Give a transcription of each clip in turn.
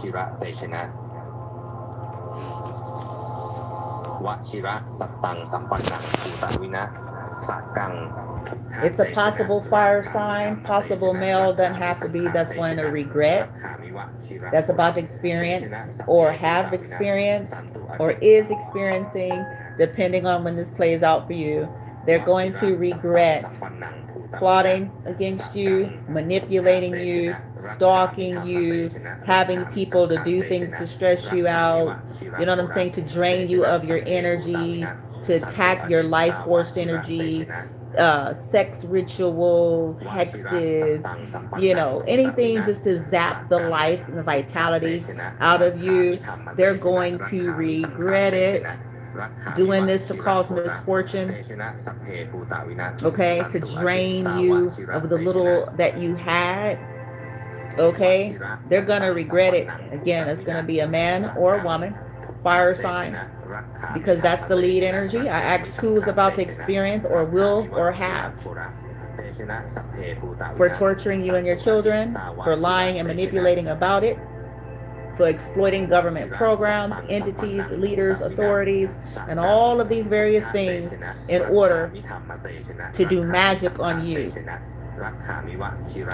ชิระเตชนะวชิระสัตตังสัมปันนังภูตวินะสักกัง It's a possible fire sign, possible male, doesn't have to be, that's going to regret, that's about to experience or have experienced or is experiencing, depending on when this plays out for you. They're going to regret plotting against you, manipulating you, stalking you, having people to do things to stress you out, you know what I'm saying, to drain you of your energy, to attack your life force energy, sex rituals, hexes, you know, anything just to zap the life and the vitality out of you. They're going to regret it. Doing this to cause misfortune, okay, to drain you of the little that you had, okay, they're gonna regret it. Again, it's gonna be a man or a woman, fire sign, because that's the lead energy. I asked who is about to experience or will or have, for torturing you and your children, for lying and manipulating about it, for exploiting government programs, entities, leaders, authorities, and all of these various things in order to do magic on you.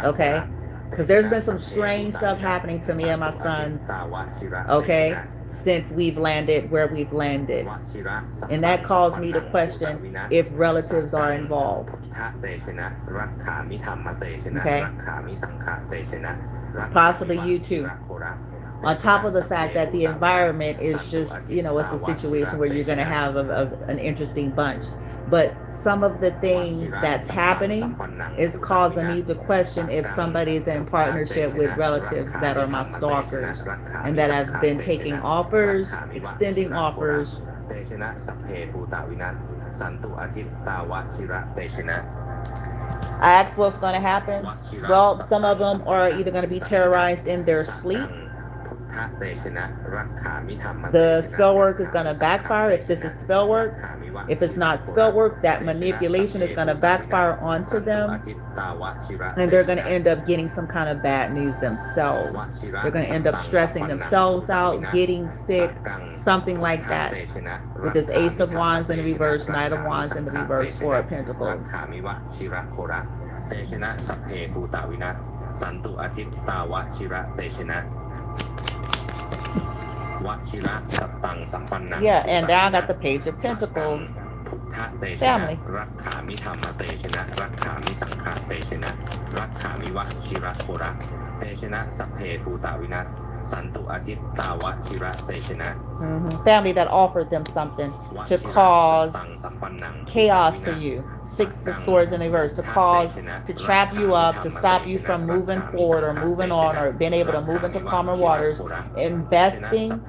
Okay? Because there's been some strange stuff happening to me and my son, okay, since we've landed where we've landed. And that caused me to question if relatives are involved. Okay? Possibly you too. On top of the fact that the environment is just, you know, it's a situation where you're going to have an interesting bunch. But some of the things that's happening is causing me to question if somebody is in partnership with relatives that are my stalkers and that I've been taking offers, extending offers. I asked what's going to happen. Well, some of them are either going to be terrorized in their sleep. The spell work is going to backfire if this is spell work. If it's not spell work, that manipulation is going to backfire onto them. And they're going to end up getting some kind of bad news themselves. They're going to end up stressing themselves out, getting sick, something like that. With this Ace of Wands in the reverse, Knight of Wands in the reverse, Four of Pentacles. Yeah, and now I got the Page of Pentacles. Family. Family that offered them something to cause chaos for you. Six of Swords in reverse, to trap you up, to stop you from moving forward or moving on or being able to move into calmer waters. Investing.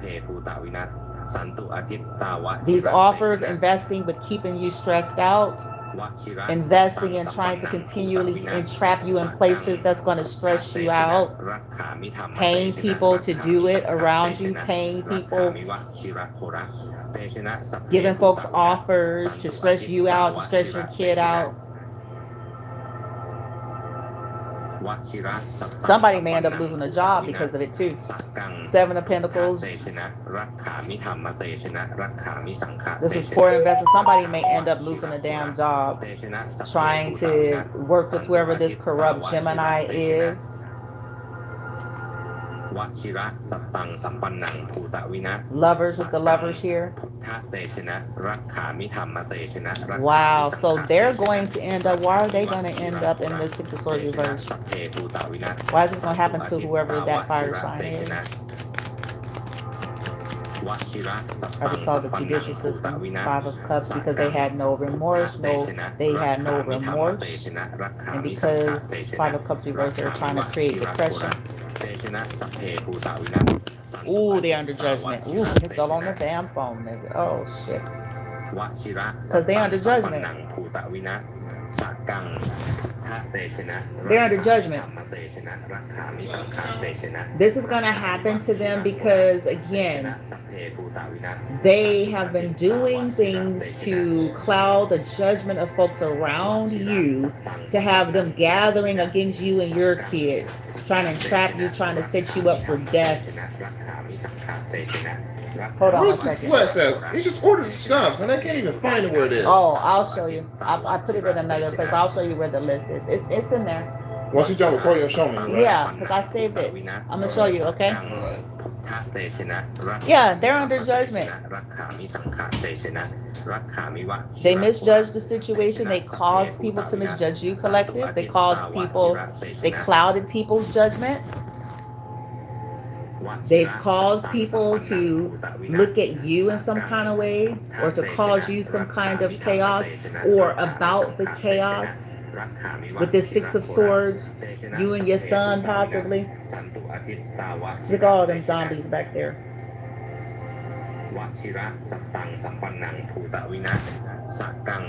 These offers, investing but keeping you stressed out. Investing and trying to continually entrap you in places that's going to stress you out, paying people to do it around you, paying people, giving folks offers to stress you out, to stress your kid out. Somebody may end up losing a job because of it too. Seven of Pentacles. This is poor investment. Somebody may end up losing a damn job trying to work with whoever this corrupt Gemini is. Lovers with the lovers here. Wow, so they're going to end up, why are they going to end up in the Six of Swords reverse? Why is this going to happen to whoever that fire sign is? I just saw the judicial system, Five of Cups, because they had no remorse, they had no remorse, and because Five of Cups reverse, they're trying to create depression. Ooh, they're under judgment. Ooh, it fell on the damn phone, nigga. Oh, shit. Because they're under judgment. สักกังพุทธเตชนะ They're under judgment. ธรรมเตชนะรักขามิสังขารเตชนะ This is going to happen to them because, again, they have been doing things to cloud the judgment of folks around you, to have them gathering against you and your kid, trying to entrap you, trying to set you up for death. Hold on Where's a this second. flash at? He just ordered the stumps, and I can't even find it where it is. Oh, I'll show you. I put it in another place. I'll show you where the list is. It's in there. Once you jump record, you'll show me, right? Yeah, because I saved it. I'm going to show you, okay? Yeah, they're under judgment. They misjudged the situation. They caused people to misjudge you, collective. They caused people, they clouded people's judgment. They've caused people to look at you in some kind of way, or to cause you some kind of chaos, or about the chaos. With this Six of Swords, you and your son possibly. Look at all them zombies back there. วชิระสัตตังสัมปันนังภูตวินะสักกัง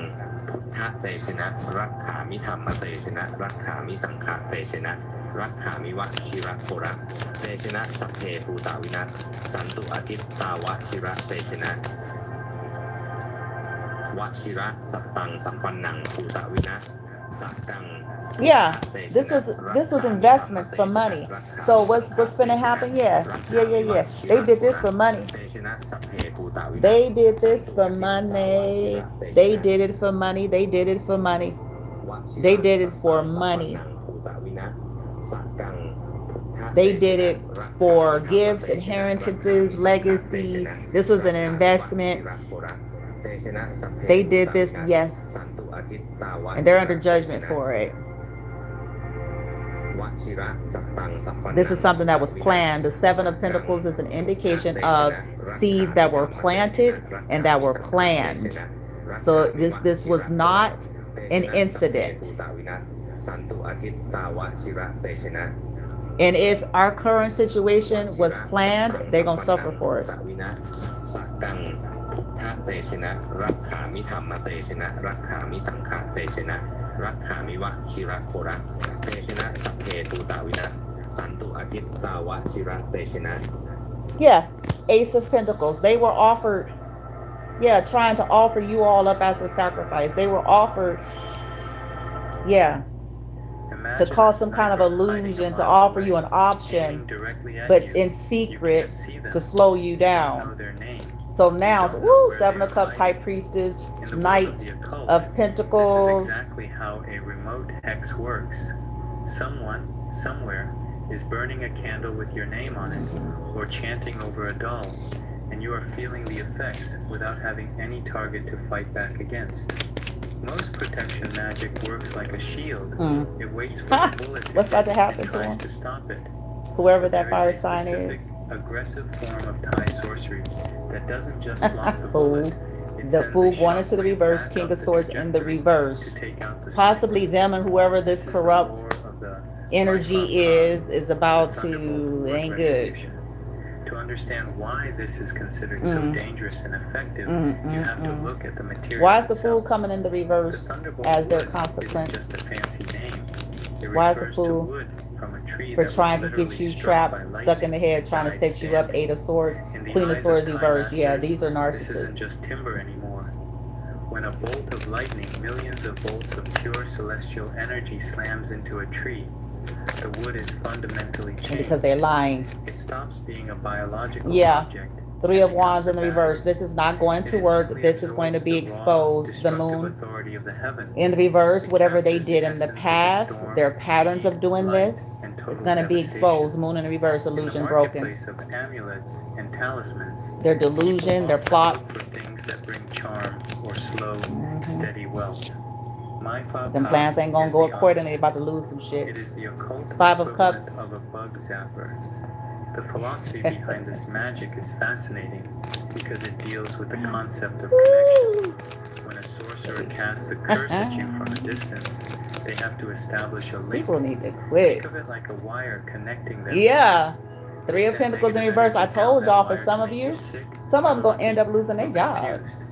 พุทธเตชนะรักขามิธรรมเตชนะรักขามิสังขารเตชนะรักขามิวชิระโคระเตชนะสัพเพภูตวินะสันตุอาทิตตาวชิระเตชนะวชิระสัตตังสัมปันนังภูตวินะสักกัง Yeah, this was investments for money. So what's gonna happen? Yeah. They did this for money. They did this for money. They did it for money. They did it for money. They did it for money. They did it for gifts, inheritances, legacy. This was an investment. They did this, yes. And they're under judgment for it. This is something that was planned. The Seven of Pentacles is an indication of seeds that were planted and that were planned. So this was not an incident. And if our current situation was planned, they're going to suffer for it. พุทธเตชนะรักขามิธรรมเตชนะรักขามิสังขารเตชนะรักขามิวชิระโคระเตชนะสัพเพตูตาวินะสันตุอาทิตตาวชิระเตชนะ Yeah, Ace of Pentacles. They were offered, trying to offer you all up as a sacrifice. They were offered, to cause some kind of illusion, to offer you an option, but in secret to slow you down. So now, Seven of Cups, High Priestess, Knight of Pentacles. This is exactly how a remote hex works. Someone, somewhere, is burning a candle with your name on it, or chanting over a doll, and you are feeling the effects without having any target to fight back against. Most protection magic works like a shield. It waits for the bullet to What's about to hit happen and to tries him? to stop it. Whoever that There fire is a sign specific, is. aggressive form of Thai sorcery that doesn't just block the Fool. bullet. It The sends Fool a going into the shockwave reverse, back King up of the Swords in the trajectory reverse. to take out the Possibly snake. them and whoever this This is the corrupt war of the energy is about the to, thunderbolt it of ain't good. retribution. To understand why this is considered so dangerous and effective, you have to look at the material. Why is the itself. Fool coming in the The reverse thunderbolt as their wood consequence? isn't just a fancy name. It Why is the refers to Fool wood from a tree for that was trying to get literally you struck trapped, by stuck in the lightning, head, trying to died set you up? standing. Eight of Swords, In the Queen of eyes Swords Time reverse. Yeah, Masters, these are this isn't narcissists. just timber anymore. When a bolt of lightning, millions of volts of pure celestial energy slams into a tree, the wood is fundamentally And changed. because they're lying. It stops being a biological Yeah. object. Three of and Wands in the becomes a reverse. battery. This is not going It to work. instantly This is going to absorbs be the raw, exposed. The destructive moon authority of the heavens. in the reverse, It whatever they captures did the in the essence of the past, storm, their patterns sea, of doing light, this, and is total going to be devastation. exposed. Moon in the reverse, In the illusion broken. marketplace of amulets and talismans, Their delusion, people their often plots. look for things that bring charm or slow, steady wealth. My Them plans ain't gonna is go the according. They opposite. about to lose some It shit. is the occult Five of equivalent Cups. of a bug zapper. The philosophy behind this magic is fascinating because it deals with the concept of connection. When a sorcerer casts a curse at you from a distance, they have to establish a link. People need to quit. Think of it like a wire connecting them. Yeah. They Three of send Pentacles in negative reverse. I energy down told that y'all for wire some to of make you, sick, some of them gonna end up unlucky, losing their or job. confused.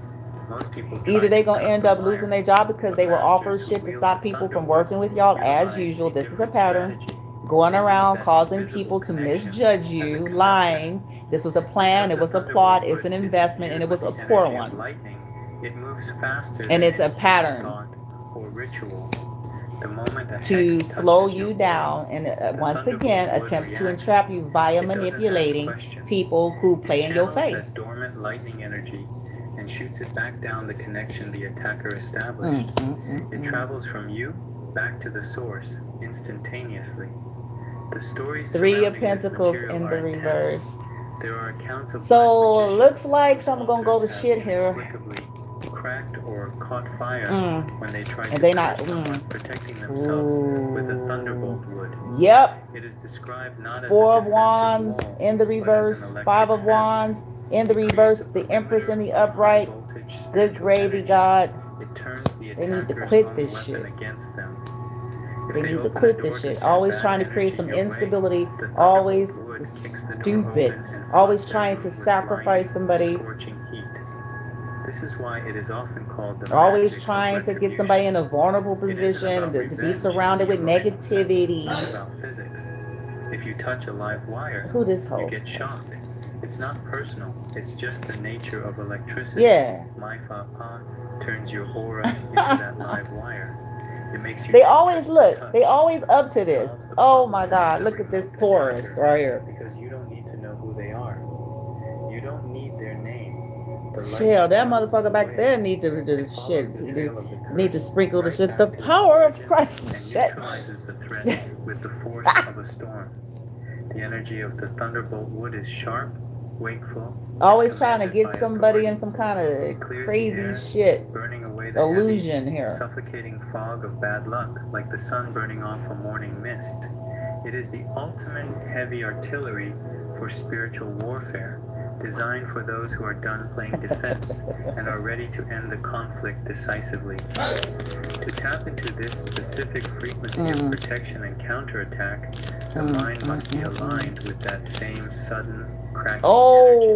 Most people Either try they to gonna cut end the up wire, losing their job because but they were offered masters who shit to wield stop the people from thunderbolt working with y'all as utilize usual. a This is a different pattern. strategy. Going They use around that causing invisible people to connection misjudge as a you, conductor. lying. This was a plan, Because it the was a thunderbolt plot, it's wood an is investment, and it imbued was a with the poor energy of one. lightning, it moves faster And than it's a any pattern thought or ritual. The moment a to hex slow touches your you aura, down and the once thunderbolt again wood attempts to reacts. entrap you via It doesn't ask manipulating questions. people who It play in your channels face. that dormant lightning energy and shoots it back down the connection the attacker established. It travels from you back to the source instantaneously. The stories Three of surrounding this Pentacles material in are the intense. reverse. There are accounts of So black looks magicians like whose something gonna go to altars have shit here. inexplicably cracked or caught fire when they tried And to they curse not. someone protecting themselves with a thunderbolt wood. Yep. It is described not as Four a of defensive Wands wall, in the but as reverse. an electric Five of fence. Wands in the It reverse. creates a The Empress in the perimeter of upright. high-voltage Good spiritual gravy, energy. God. It turns the They need to attacker's quit own this weapon shit. against them. If They they need to open quit the this door to shit. send Always bad trying to create energy some your way, instability. the Always thunderbolt wood kicks the door stupid. open and Always floods trying their to room with sacrifice somebody. blinding, scorching heat. This is why it is often called the Always magic of trying to get somebody in a vulnerable retribution. It isn't position, about to be revenge surrounded in the with emotional sense. negativity. It's about physics. If you touch a live wire, Who this you hoe? get shocked. It's not personal. It's just the nature of electricity. Yeah. My fa pa turns your aura into that live wire. It makes you They dangerous always to look. touch. They always up to It this. solves the Oh problem my of God! Look at remembering this the Taurus attacker, right here. because you don't need to know who they are. You don't need their name. The Shell, that lightning knows motherfucker the back way. there need to It follows shit. the trail of the Need to curse sprinkle the right shit. The back to its power of origin Christ. and Shit. neutralizes the threat with the force of a storm. The energy of the thunderbolt wood is sharp, wakeful, Always and trying to commanded get by somebody authority. in some kind It of clears the crazy air, shit. burning away the Illusion heavy, here. suffocating fog of bad luck, like the sun burning off a morning mist. It is the ultimate heavy artillery for spiritual warfare, designed for those who are done playing defense and are ready to end the conflict decisively. To tap into this specific frequency of protection and counterattack, the mind must be aligned with that same sudden, cracking energy.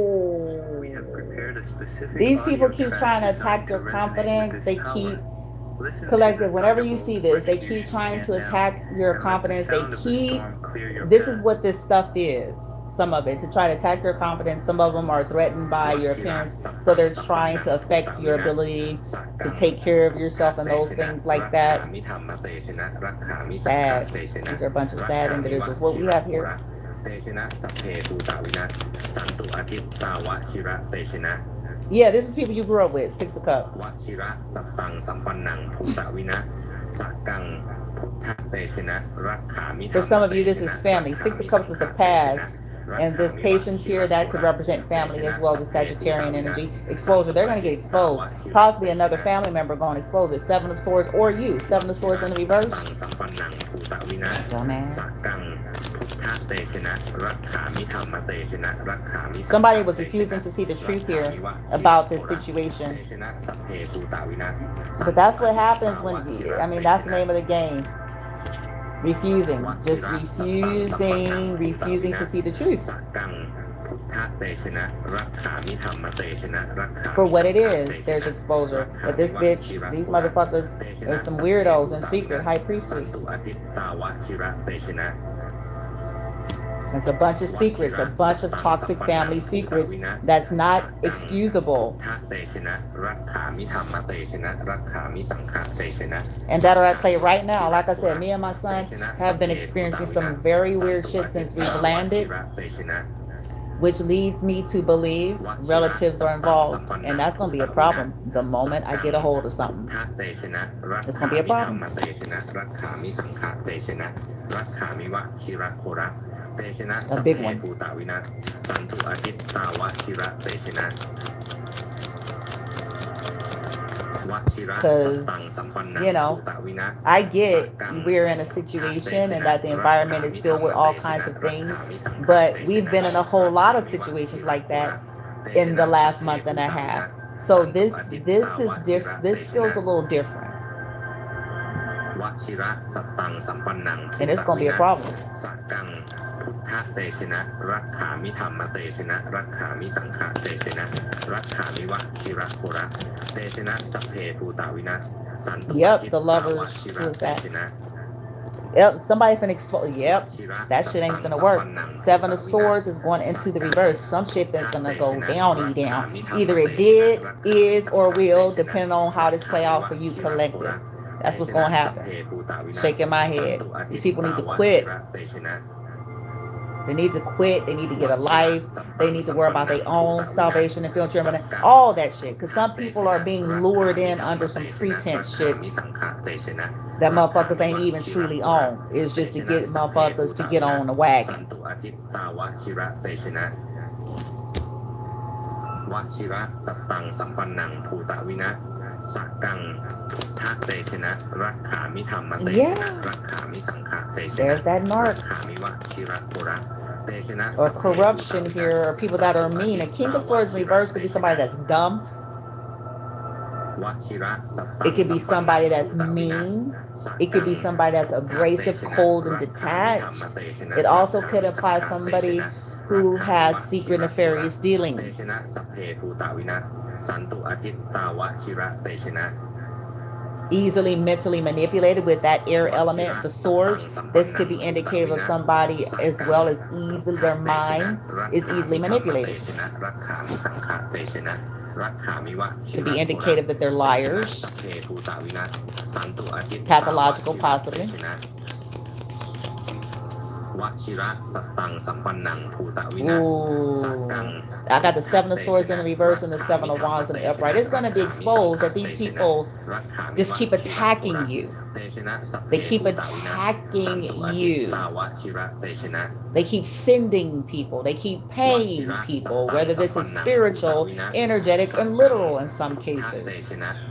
We have prepared a specific These people audio keep track trying to designed attack your resonate with confidence. this They power. keep Listen to collective. the Whenever you thunderbolt see this, they keep retribution trying chant to now, attack your and let the confidence. They sound of the keep. storm clear your This path. is what this stuff is. Some of it to try to attack your confidence. Some of them are threatened by your appearance, so they're trying to affect your ability to take care of yourself and those things like that. Sad. These are a bunch of sad individuals. What we have here. Yeah, this is people you grew up with. Six of Cups. For some of you, this is family. Six of Cups is the past. And this patience here, that could represent family as well, the Sagittarian energy. Exposure, they're going to get exposed. Possibly another family member going to expose it. Seven of Swords or you. Seven of Swords in the reverse. Dumbass. Somebody was refusing to see the truth here about this situation. But that's what happens when, I mean, that's the name of the game. Refusing, just refusing to see the truth for what it is. There's exposure. But this bitch, these motherfuckers, is some weirdos in secret. High Priestess. It's a bunch of secrets, a bunch of toxic family secrets that's not excusable. And that are at play right now. Like I said, me and my son have been experiencing some very weird shit since we've landed, which leads me to believe relatives are involved. And that's going to be a problem the moment I get a hold of something. It's going to be a problem. A big one. Because, you know, I get we're in a situation and that the environment is filled with all kinds of things, but we've been in a whole lot of situations like that in the last month and a half. So this is different. This feels a little different. And it's going to be a problem. พุทธเตชนะรักขามิธรรมเตชนะรักขามิสังฆเตชนะรักขามิวะชิระโคระเตชนะสัพเพภูตาวินัสสันตุ Yep, ทิต the ตาวะ lovers. ชิ Who ระ is เต that? ชนะ Yep, somebody finna explode. Yep, that shit ain't gonna work. Seven of Swords is going into the reverse. Some shit that's gonna go downy down. Either it did, is, or will, depending on how this play out for you collective. That's what's gonna happen. Shaking my head. These people need to quit. They need to quit. They need to get a life. They need to worry about their own salvation and fulfillment. All that shit. Because some people are being lured in under some pretense shit that motherfuckers ain't even truly on. It's just to get motherfuckers to get on the wagon. วชิระสัตตังสัมปันนังภูตวินะสักกังพุทธเตชนะรักขามิธรรมเตชนะรักขามิสังฆเตชนะ There's that รั mark. กขามิวะชิระโคระเตชนะ Or corruption here, or people that are mean. A King of Swords in reverse could be somebody that's dumb. วชิระสัตตัง It could be somebody that's mean. It could be somebody that's abrasive, cold, and detached. It also could imply somebody who has secret nefarious dealings. เตชนะสัพเพภูตวินัสสันตุอาทิตตาวะชิระเตชนะ Easily mentally manipulated with that air element, the sword. This could be indicative of somebody as well as easily their mind is easily manipulated. Could be indicative that they're liars. Pathological, possibly. วชิระสัตตังสัมปันนังภูตวินะสักกัง I got the Seven of Swords in the reverse and the Seven of Wands in the upright. It's going to be exposed that these people just keep attacking you. They keep attacking you. They keep sending people. They keep paying people, whether this is spiritual, energetic, or literal in some cases.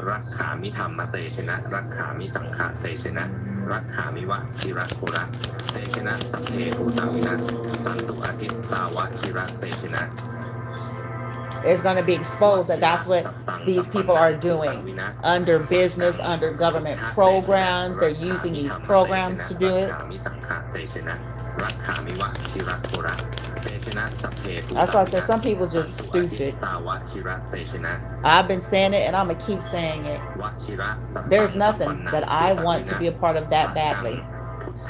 รักขามิธรรมเตชนะรักขามิสังฆเตชนะรักขามิวะชิระโคระเตชนะสัพเพภูตวินัสสันตุอาทิตตาวะชิระเตชนะ It's going to be exposed that that's what these people are doing under business, under government programs. They're using these programs to do it. That's why I said some people just stupid. I've been saying it and I'm going to keep saying it. There's nothing that I want to be a part of that badly.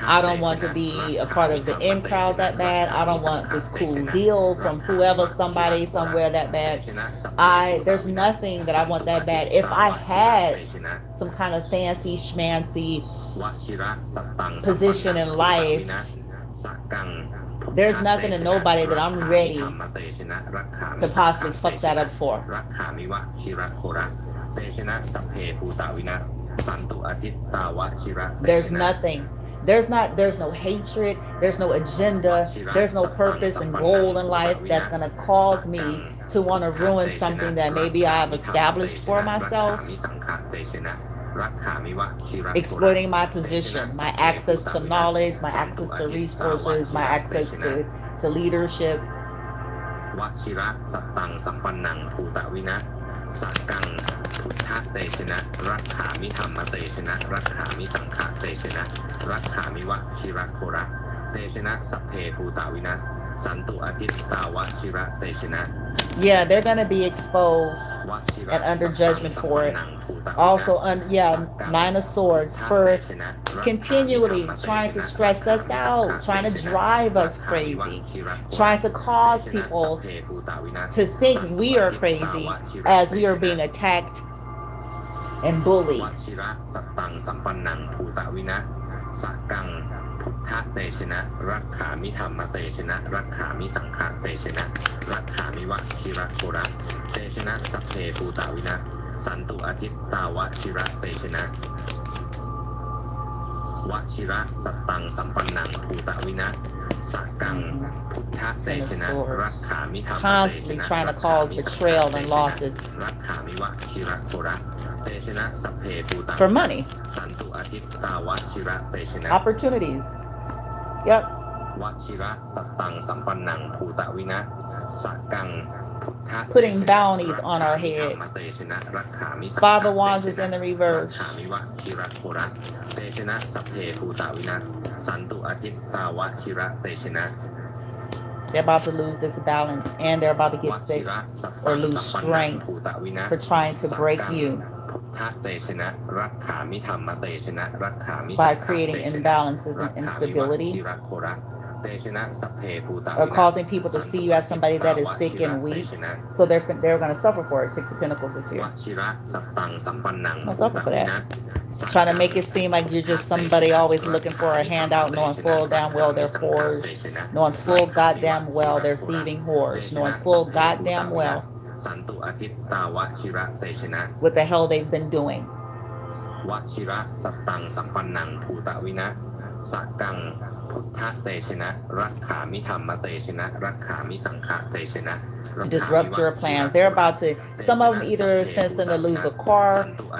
I don't want to be a part of the in crowd that bad. I don't want this cool deal from whoever, somebody, somewhere that bad. There's nothing that I want that bad. If I had some kind of fancy schmancy position in life, there's nothing and nobody that I'm ready to possibly fuck that up for. There's nothing. There's no hatred, there's no agenda, there's no purpose and goal in life that's going to cause me to want to ruin something that maybe I've established for myself. Exploiting my position, my access to knowledge, my access to resources, my access to leadership. วชิระสัตตังสัมปันนังภูตวินะสักกังพุทธเตชนะรักขามิธรรมเตชนะรักขามิสังฆเตชนะรักขามิวะชิระโคระเตชนะสัพเพภูตวินะสันตุอาทิตตาวะชิระเตชนะ Yeah, they're going to be exposed and under judgment for it. Also, Nine of Swords for continually trying to stress us out, trying to drive us crazy, trying to cause people to think we are crazy as we are being attacked and bullied. พุทธเตชนะรักขามิธรรมเตชนะรักขามิสังฆเตชนะรักขามิวะชิระโคระเตชนะสัพเพภูตวินะสันตุอาทิตตาวะชิระเตชนะวชิระสัตตังสัมปันนังภูตวินะสักกังพุทธเตชนะรักขามิธรรมเตชนะ trying to cause betrayal and losses รักขามิวะชิระโคระเตชนะสัพเพภูต for money, สันตุอาทิตตาวะชิระเตชนะ opportunities. Yep. วชิระสัตตังสัมปันนังภูตวินะสักกังพุทธ Putting bounties on our head. เตชนะรักขามิสังฆ Five of Wands is in the reverse. รักขามิวะชิระโคระเตชนะสัพเพภูตวินะสันตุอาทิตตาวะชิระเตชนะ They're about to lose this balance, and they're about to ว get ชิ sick ระสัต or ตัง lose สัมปันนัง strength ภูตวินะ for trying to สัก break กัง you พุทธเตชนะรักขามิธรรมเตชนะรักขามิสั by งฆ creating เตชนะ imbalances รั and กขามิว instability, ชิระโคระเตชนะสัพเพภูต or วินะ causing people to สัน see ตุ you อ as ทิต somebody ตา that is ว sick ชิระ and เต weak. ชนะ So they're going to suffer for it. Six of Pentacles is ว here. ชิระสัตตังสัมปันนัง No ภู suffer ต for วิ that. นะสัก Trying กั to ง make it seem like you're just somebody always looking for a handout, knowing full damn well they're whores, knowing full goddamn well they're thieving whores, knowing full goddamn well สันตุอทิตตาวชิระเตชนะ what the hell they've been doing. วชิระสัตตังสัมปันนังภูตวินะสักกังพุทธเตชนะรักขามิธรรมเตชนะรักขามิสังฆเตชนะ To disrupt your plans. They're about to, some of them either sensing to lose a car,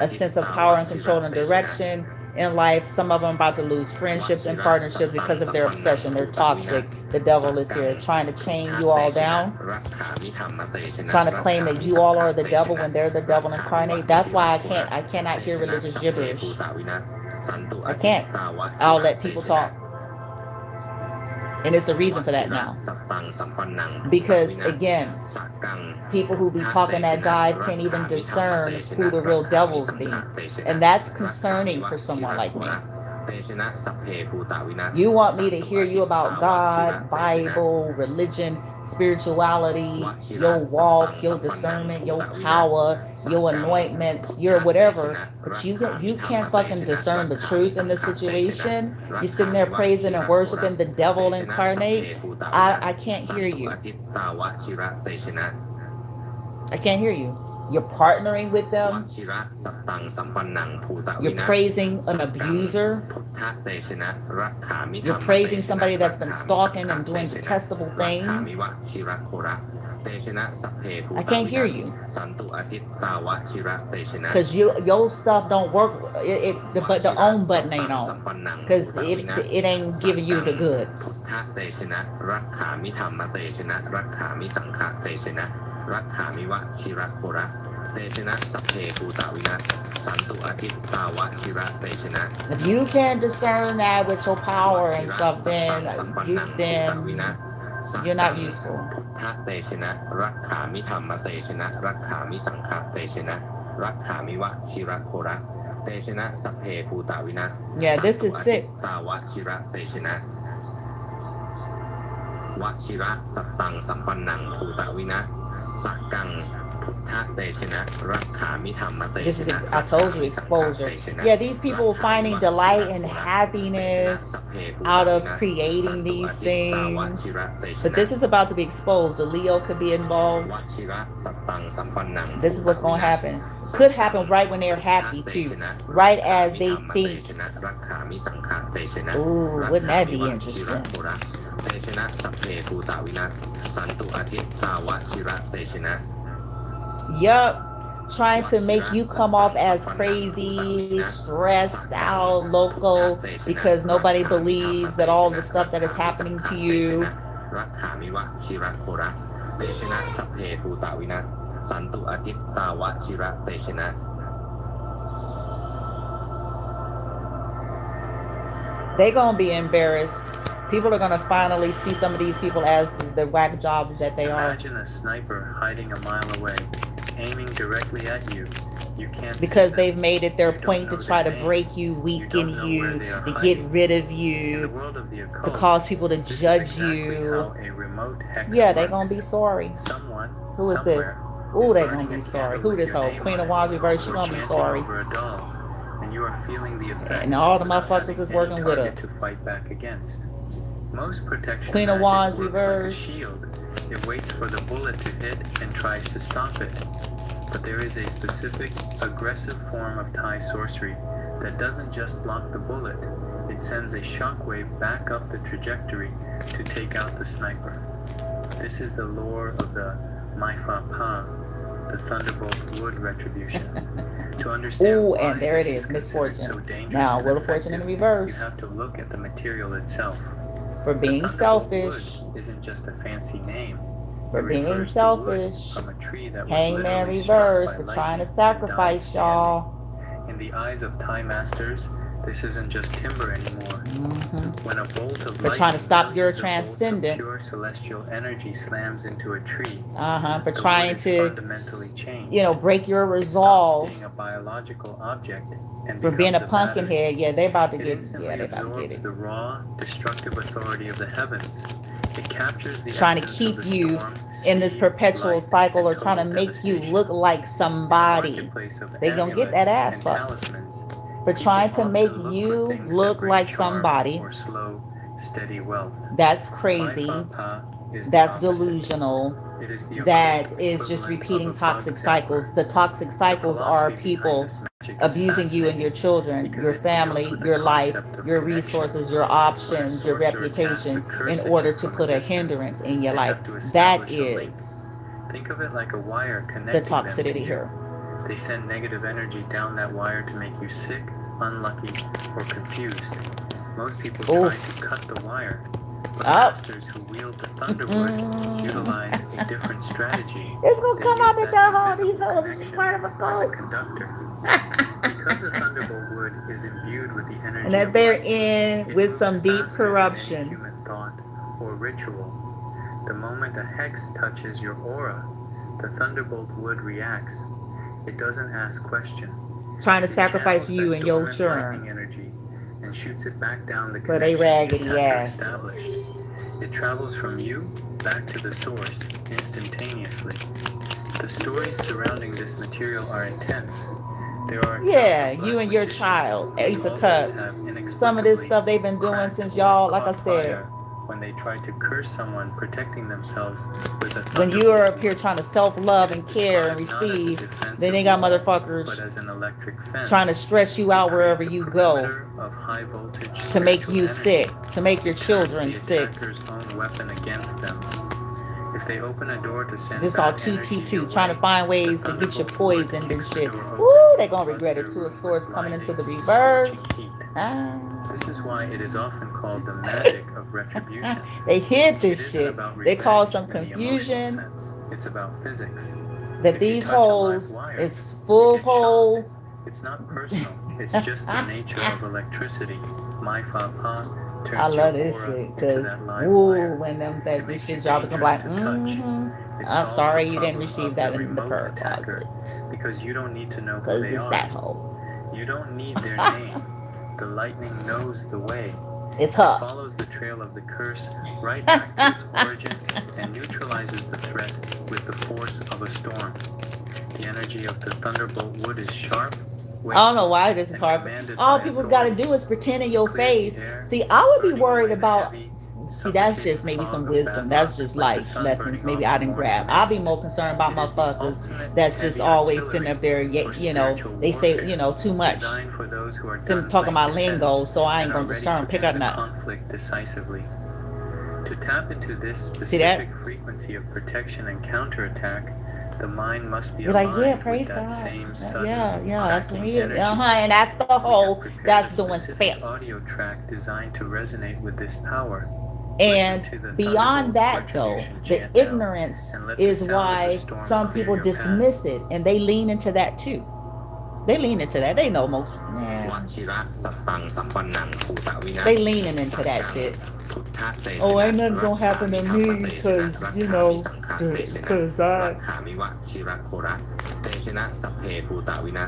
a sense of power and control and direction in life. Some of them about to lose friendships and partnerships because of their obsession. They're toxic. The devil is here trying to chain you all down, trying to claim that you all are the devil when they're the devil incarnate. That's why I cannot hear religious gibberish. I can't. I'll let people talk. And it's a reason for that now. Because again, people who be talking that jive can't even discern who the real devils be. And that's concerning for someone like me. You want me to hear you about God, Bible, religion, spirituality, your walk, your discernment, your power, your anointments, your whatever, but you can't fucking discern the truth in this situation. You're sitting there praising and worshiping the devil incarnate. I can't hear you. I can't hear you. You're partnering with them. You're praising an abuser. You're praising somebody that's been stalking and doing detestable things. I can't hear you. Because your stuff don't work. But the own button ain't on. Because it ain't giving you the goods. รักขามิวะชิระโคระเตชนะสัพเพภูตวินะสันตุอทิตตาวชิระเตชนะ If you can't discern that with your power and stuff, then you're not useful. พุทธเตชนะรักขามิธรรมเตชนะรักขามิสังฆเตชนะรักขามิวะชิระโคระเตชนะสัพเพภูตวินะ Yeah, this is sick. ตาวชิระเตชนะวชิระสัตตังสัมปันนังภูตวินะสักกังพุทธเตชนะรักขามิธรรมเต This ช is, นะ I told you, exposure. Yeah, these people finding delight and happiness out of creating these things. But this is about to be exposed. The Leo could be involved. This is what's going to happen. Could happen right when they're happy too. Right as they think. Ooh, wouldn't that be interesting? เตชนะสัพเพภูตวินะสันตุอทิตตาวชิระเตชนะ Yup. Trying to make you come off as crazy, stressed out, local, because nobody believes that all the stuff that is happening to you. รักขามิวะชิระโคระเตชนะสัพเพภูตวินะสันตุอทิตตาวชิระเตชนะ They're gonna be embarrassed. People are gonna finally see some of these people as the whack jobs that they are. Imagine a sniper hiding a mile away, aiming directly at you. You can't Because see them. they've made it their You point don't to know try their to name. break you, weaken know you, where they are to get hiding. rid of In the you, world of the to occult, cause people to this is judge exactly you. how a remote hex Yeah, they're gonna works. be sorry. Someone, Who is this? somewhere, Ooh, is they're burning gonna be a sorry. candle Who with this your hoe? name Queen on of it, Wands reverse, she or gonna be chanting sorry. over a doll, and you are feeling the effects And all the without motherfuckers having is working any with her. target to fight back against. Most protection Queen of magic Wands works reverse. like a shield. It waits for the bullet to hit and tries to stop it. But there is a specific, aggressive form of Thai sorcery that doesn't just block the bullet. It sends a shockwave back up the trajectory to take out the sniper. This is the lore of the Mai Fa Pa, the Thunderbolt Wood retribution. To understand Ooh, why and there it this is, considered misfortune. so dangerous Now, and Wheel of Fortune in effective, reverse. you have to look at the material itself. For The being Thunderbolt selfish. Wood isn't just a fancy name. For It being refers to wood selfish. from a tree that was Hangman literally struck reverse by for trying to lightning and died sacrifice standing. y'all. In the eyes of Thai masters, This isn't just timber anymore. When a bolt of For light trying to stop your millions of volts of transcendence. pure celestial energy slams into a tree, For the trying wood is to, fundamentally changed. break your It resolve stops being a biological object and for being a becomes pumpkin battery. head. Yeah, they about to It get, instantly yeah, they about to get absorbs it. the raw, destructive authority of the heavens. It captures the Trying to essence keep of the you storm, in this speed, perpetual light, cycle, or and trying to total make you devastation. look like In the somebody. marketplace of They gonna get that amulets ass and fucked talismans, for people trying to often make look for you things that look bring like charm somebody. or slow, steady wealth. That's Mai crazy. Fa Pa is the That's opposite. delusional. It is the That occult is just equivalent repeating of a toxic bug cycles. zapper. The toxic The cycles are philosophy behind people this magic is abusing you and your fascinating children, because your it family, deals with the your life, concept of your connection. resources, your When a options, your sorcerer casts a reputation, curse in at order you to from a put a distance, hindrance in your they life. have to That establish a link. is Think of it like a wire the connecting them to toxicity you. here. They send negative energy down that wire to make you sick, unlucky, or confused. Most people try to cut the wire, but masters who wield the thunderwood utilize a different strategy. It's gonna They come use out the that devil. invisible These hoes is connection part of a as a cult. conductor. Because the thunderbolt wood is imbued with the energy And that of they're light, in it with moves some deep faster than any corruption. human thought or ritual. The moment a hex touches your aura, the thunderbolt wood reacts. It doesn't ask questions. Trying to It sacrifice channels you that and your dormant children lightning energy and shoots it back down the for they connection the raggedy attacker ass. established. It travels from you back to the source instantaneously. The stories surrounding this material are intense. There are accounts of you black and your magicians child, whose Ace of altars Cups. have Some of this inexplicably stuff they've been doing cracked since or y'all, like I caught said, fire when they try to curse someone, protecting themselves with a when you are up here trying to self-love It and is care and described not as a receive, defensive then they got wall, motherfuckers but as an electric fence. trying to stress you out It wherever creates a you go perimeter of high voltage to make spiritual you energy. sick, to make your It turns children the sick. attacker's own weapon against them. If they open a door to send Just all bad toot energy toot your toot, trying to way, find the ways to get you thunderbolt wood poisoned and kicks the shit. door open Woo, they and gonna floods regret their it. Two of room Swords with coming into the blinding, reverse. scorching heat. Ah. This is why it is often called the magic of retribution. They hid It this isn't shit. about They caused revenge some in the emotional confusion sense. It's about physics. that If you these touch a live holes wire, is you full get shocked. hole. It's not personal. It's just the nature of electricity. Mai Fa Pa I turns love your this aura shit into because that live woo, wire. when them It that makes this you shit drops, I'm like, dangerous to touch. It I'm solves sorry the you didn't problem receive of that the in the remote prayer attacker closet because you don't need to know who because they it's are. that hole. You don't need their name. The lightning knows the way. It's It her. follows the trail of the curse right back to its origin and neutralizes the threat with the force of a storm. The energy of the thunderbolt wood is sharp. I don't know why this is and hard. commanded All by people got to authority. do is pretend in your Clears the face. air, See, I would be burning worried away the about. heavy, See, that's just suffocating maybe fog some of wisdom. bad That's luck, just like the life sun lessons. burning Maybe off I a didn't morning grab. I'll be mist. more concerned about It is the motherfuckers ultimate that's just heavy always artillery sitting up there, for they say, spiritual too much. designed for those who are Sitting done talking playing about lingo, defense so I ain't and gonna are ready discern. to Pick end up the nothing. conflict decisively. To tap into this See that? specific frequency of protection and counterattack, the mind must be You're like, aligned praise with that God. same sudden, Yeah, that's cracking real. energy. And that's the We have whole. prepared That's a doing specific spit. audio track designed to resonate with this power. And Listen to the beyond Thunderbolt that, though, Retribution the chant now, ignorance and let the is sound of the why storm some clear people your path. dismiss it, and they lean into that too. They lean into that. They know most. วัชิระสัตตังสัมปันนังภูตวินั They leaning into that shit. พุทธเตชะ Oh, ain't nothing gonna happen to me because, you know, because I. รักขามิวะชิระโคระเตชนะสัพเพภูตวินั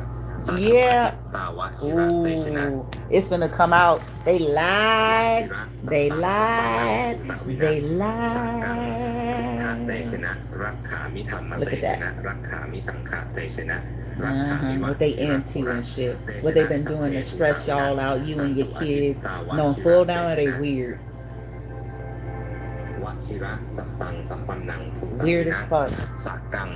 Yeah. ตาวะชิระเตชนะ Ooh, it's gonna come out. They lied. They lied. They สักกังพุทธเต lied. ชนะรักขามิธรรม Look เต at ช that. นะรักขามิสังฆเตชนะรักขามิวะ What they ชิระโค into ระ and shit. What they been doing to stress y'all out, you and your kids. No, full down or they weird. วชิระสัตตังสัมปันนังภูตวิ Weird นั as fuck. สักกัง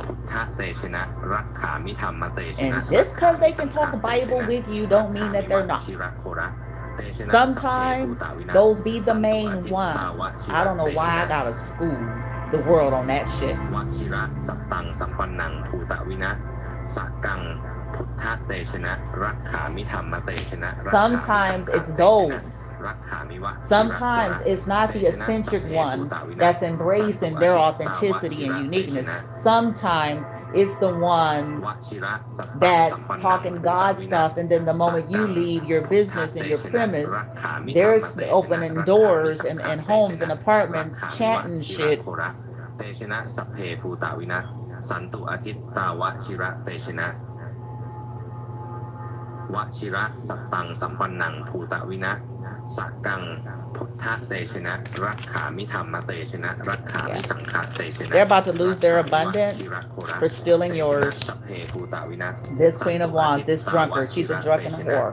พุทธเตชนะรักขามิธรรมเตช And นะ just because they can talk Bible with you don't mean that they're not. Sometimes those be the main ones. I don't know why I gotta school the world on that shit. วชิระสัตตังสัมปันนังภูตวินัสสักกังพุทธเตชนะรักขามิธรรมเตชนะ Sometimes it's those. Sometimes it's not the eccentric one that's embracing their authenticity and uniqueness. Sometimes It's the ones วชิระสัตตัง that's สัมปันนัง talking ภูต God วินั stuff, and then the สัก moment กั you ง leave your พุทธ business and เต your ชนะ premise, รักขามิธรรม they're เตชนะ opening รักขามิ doors สังฆ and เต homes ช and นะ apartments รักขามิว chanting ชิระ shit. โคระเตชนะสัพเพภูตวินัสสันตุอาทิตตาวชิระเตชนะวชิระสัตตังสัมปันนังภูตวินะสักกังพุทธเตชนะรักขามิธรรมเตชนะรักขามิสังฆเตชนะ They're about to lose their abundance for stealing yours. สัพเพภูตวินะ This Queen of Wands, this drunkard, she's a drunken whore.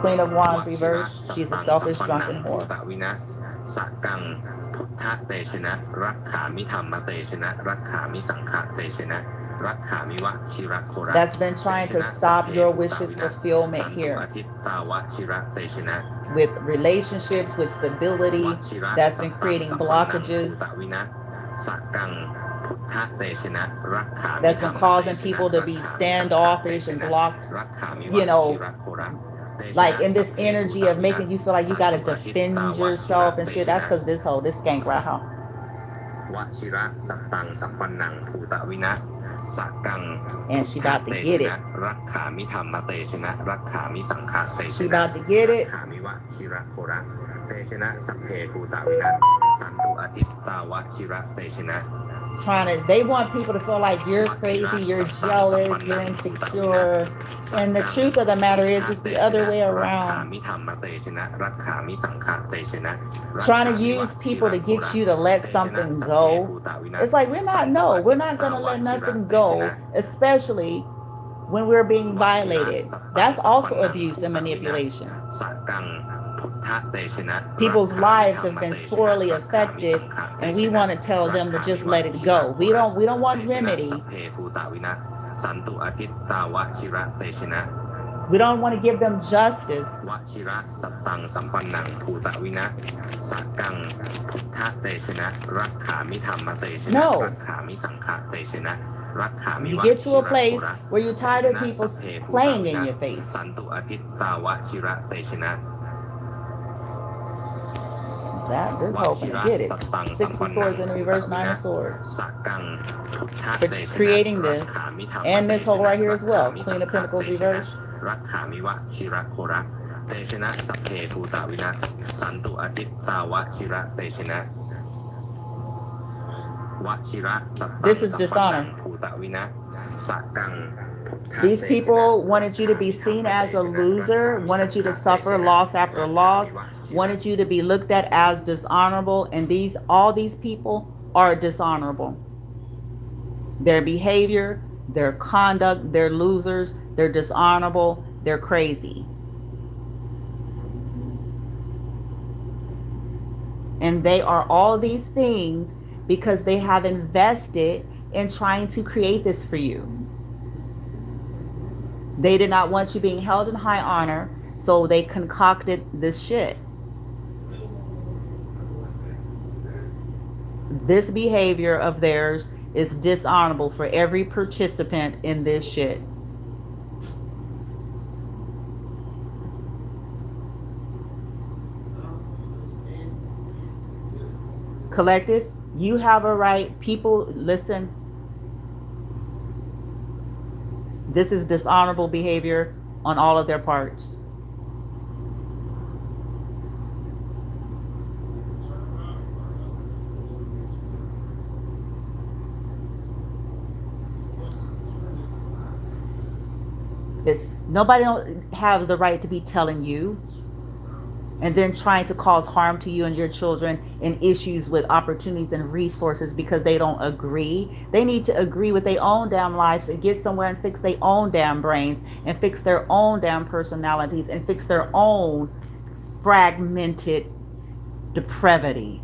Queen of Wands reversed, she's a selfish drunken ภู whore. ตวินะสักกังพุทธเตชนะรักขามิธรรมเตชนะรักขามิสังฆเตชนะรักขามิวชิระโคระ That's been trying to stop your wishes fulfillment สันตุ here อาทิตตาวชิระเตชนะ with relationships, with stability. That's been creating blockages. ภูตวินะสักกังพุทธเตชนะรักขามิ That's ธรร been ม causing เตชนะ people to be รักขามิสังฆ standoffish and blocked. รักขามิว You know, ชิระโคระ like in this energy of making you feel like you gotta defend yourself and shit. That's because this skank right here. วชิระสัตตังสัมปันนังภูตวินะสักกัง And she about to get it. รักขามิธรรมเตชนะรักขามิสังฆเตช She นะ about to get รัก it. ขามิวชิระโคระเตชนะสัพเพภูตวินะสันตุอาทิตตาวชิระเตชนะ They want people to feel like you're crazy, you're jealous, you're insecure. And the truth of the matter is, it's the other way around. Trying to use people to get you to let something go. It's like, we're not going to let nothing go, especially when we're being violated. That's also abuse and manipulation. People's lives have been sorely affected, and we want to tell them to just let it go. We don't want remedy. We don't want to give them justice. No. You get to a place where you're tired of people playing in your face. This whole can get it. 6 of swords in the reverse, 9 of swords. But creating this, and this whole right here as well. Queen of Pentacles reverse. รักขามิวชิระโคระเตชนะสัพเพภูตวินะสันตุอาทิตตาวชิระเตชนะวชิระสัตตังสัพพันนังภูตวินะสักกัง These people wanted you to be seen as a loser, wanted you to suffer loss after loss, wanted you to be looked at as dishonorable, and all these people are dishonorable. Their behavior, their conduct, they're losers, they're dishonorable, they're crazy. And they are all these things because they have invested in trying to create this for you. They did not want you being held in high honor, so they concocted this shit. This behavior of theirs is dishonorable for every participant in this shit. Collective, you have a right. People, listen. This is dishonorable behavior on all of their parts. Nobody don't have the right to be telling you and then trying to cause harm to you and your children and issues with opportunities and resources because they don't agree. They need to agree with their own damn lives and get somewhere and fix their own damn brains and fix their own damn personalities and fix their own fragmented depravity.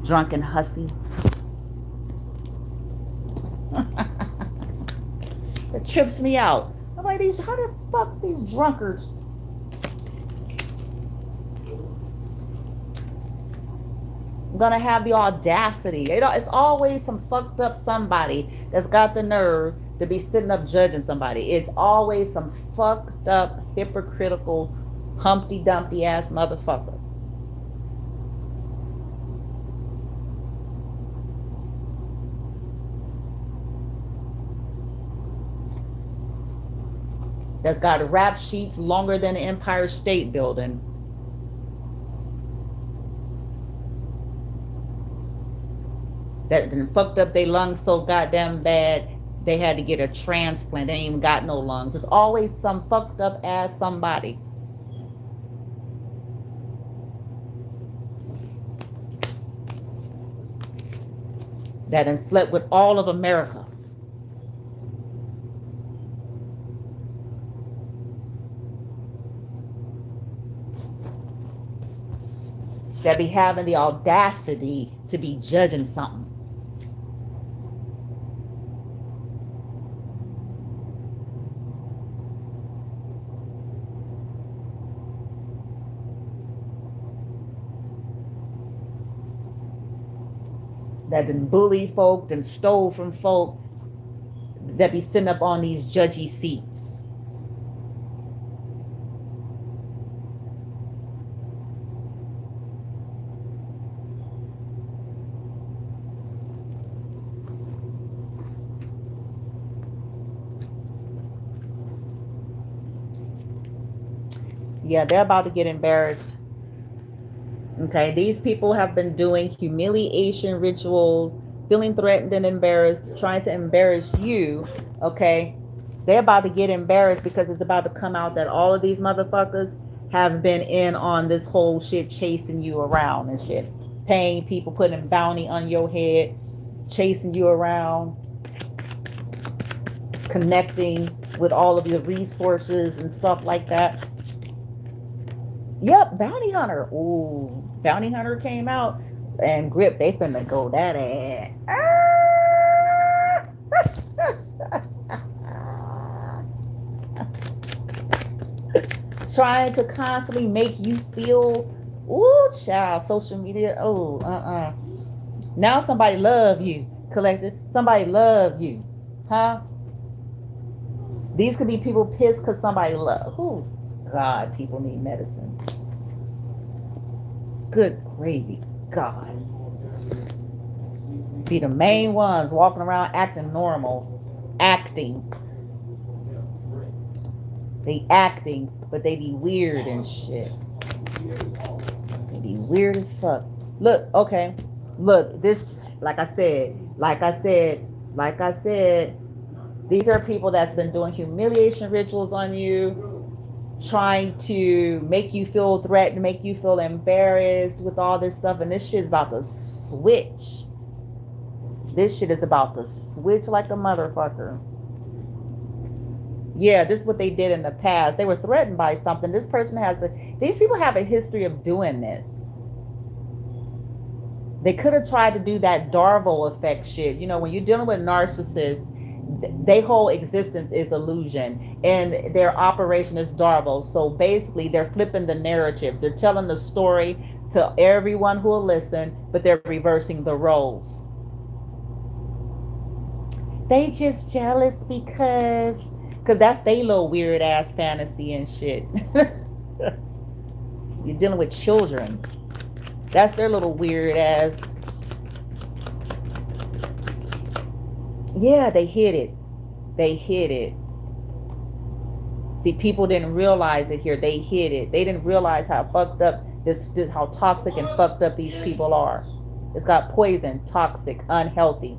Drunken hussies. It trips me out. I'm like, how the fuck these drunkards gonna have the audacity? It's always some fucked up somebody that's got the nerve to be sitting up judging somebody. It's always some fucked up, hypocritical Humpty Dumpty ass motherfucker. That's got rap sheets longer than the Empire State Building. That then fucked up their lungs so goddamn bad they had to get a transplant. They ain't even got no lungs. There's always some fucked up ass somebody. That done slept with all of America. That be having the audacity to be judging something. That done bully folk and stole from folk. That be sitting up on these judgy seats. Yeah, they're about to get embarrassed. Okay, these people have been doing humiliation rituals, feeling threatened and embarrassed, trying to embarrass you. Okay, they're about to get embarrassed because it's about to come out that all of these motherfuckers have been in on this whole shit, chasing you around and shit, paying people, putting bounty on your head, chasing you around, connecting with all of your resources and stuff like that. Yep, bounty hunter. Ooh, bounty hunter came out and grip. They finna go that ass. Trying to constantly make you feel, ooh, child, social media. Oh, Now somebody love you, collective. Somebody love you, huh? These could be people pissed because somebody love. Who? God, people need medicine. Good gravy, God. Be the main ones walking around acting normal. Acting. They acting, but they be weird and shit. They be weird as fuck. Look, okay. Look, this, like I said, these are people that's been doing humiliation rituals on you, trying to make you feel threatened, make you feel embarrassed with all this stuff. And this shit is about to switch. This shit is about to switch like a motherfucker. Yeah, this is what they did in the past. They were threatened by something. This person these people have a history of doing this. They could have tried to do that Darvo effect shit. You know, when you're dealing with narcissists, their whole existence is illusion and their operation is Darvo. So basically they're flipping the narratives. They're telling the story to everyone who will listen, but they're reversing the roles. They just jealous because that's their little weird ass fantasy and shit. You're dealing with children. That's their little weird ass. Yeah, they hid it. They hid it. See, people didn't realize it here. They hid it. They didn't realize how fucked up how toxic and fucked up these people are. It's got poison, toxic, unhealthy.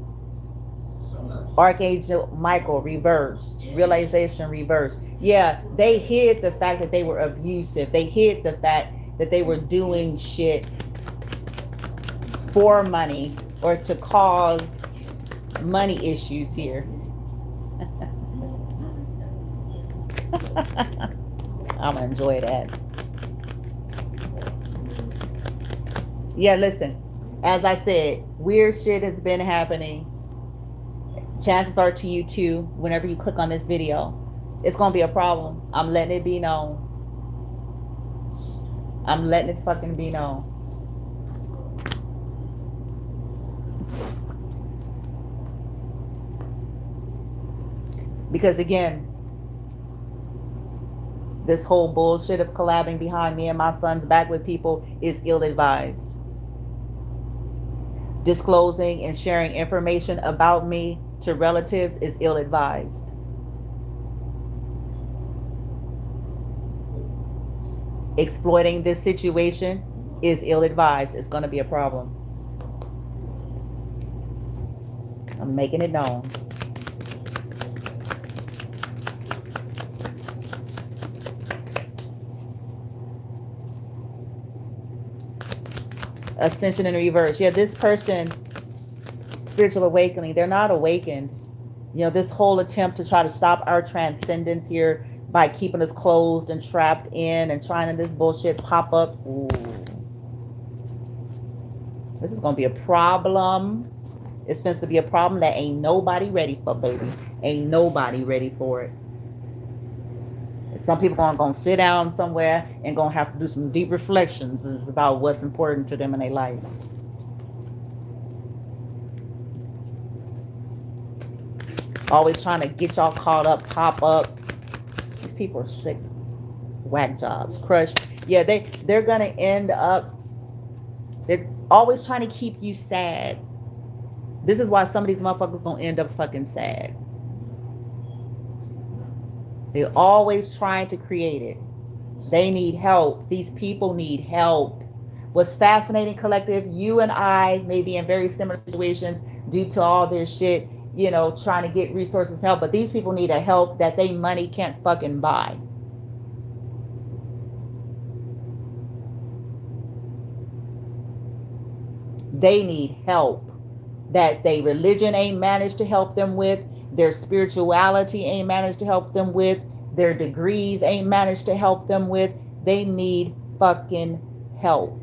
Archangel Michael, reverse. Realization, reverse. Yeah, they hid the fact that they were abusive. They hid the fact that they were doing shit for money or to cause money issues here. I'm gonna enjoy that. Yeah, listen, as I said, weird shit has been happening. Chances are to you too, whenever you click on this video, it's gonna be a problem. I'm letting it be known. I'm letting it fucking be known. Because again, This whole bullshit of collabing behind me and my son's back with people is ill-advised. Disclosing and sharing information about me to relatives is ill-advised. Exploiting this situation is ill-advised. It's going to be a problem. I'm making it known. Ascension in reverse. Yeah, this person, spiritual awakening, they're not awakened. You know, this whole attempt to try to stop our transcendence here by keeping us closed and trapped in and trying to this bullshit pop up. Ooh. This is going to be a problem. It's supposed to be a problem that ain't nobody ready for, baby. Ain't nobody ready for it. Some people are going to sit down somewhere and going to have to do some deep reflections about what's important to them in their life. Always trying to get y'all caught up, pop up. These people are sick. Whack jobs, crushed. Yeah, they're going to end up, they're always trying to keep you sad. This is why some of these motherfuckers going to end up fucking sad. They're always trying to create it. They need help. These people need help. What's fascinating, collective, you and I may be in very similar situations due to all this shit, you know, trying to get resources and help, but these people need a help that they money can't fucking buy. They need help that they religion ain't managed to help them with, their spirituality ain't managed to help them with, their degrees ain't managed to help them with. They need fucking help.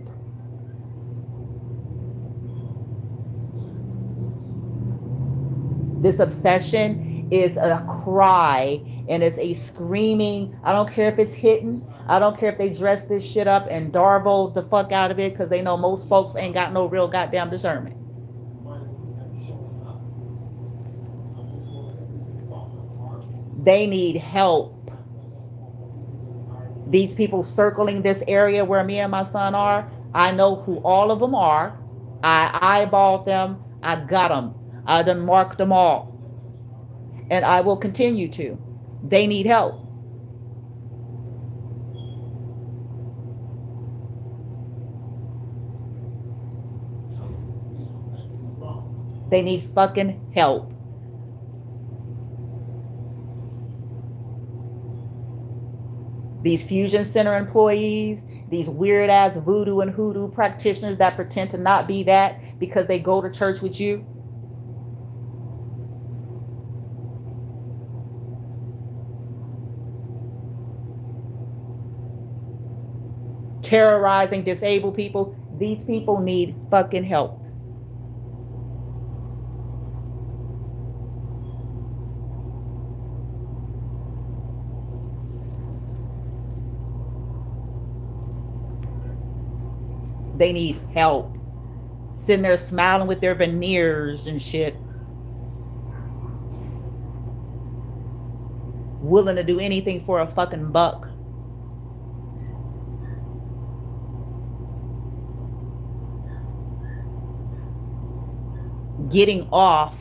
This obsession is a cry and it's a screaming. I don't care if it's hitting. I don't care if they dress this shit up and Darvo the fuck out of it because they know most folks ain't got no real goddamn discernment. They need help. These people circling this area where me and my son are, I know who all of them are. I eyeballed them. I got them. I done marked them all. And I will continue to. They need help. They need fucking help. These fusion center employees, these weird ass voodoo and hoodoo practitioners that pretend to not be that because they go to church with you. Terrorizing disabled people. These people need fucking help. They need help. Sitting there smiling with their veneers and shit. Willing to do anything for a fucking buck. Getting off.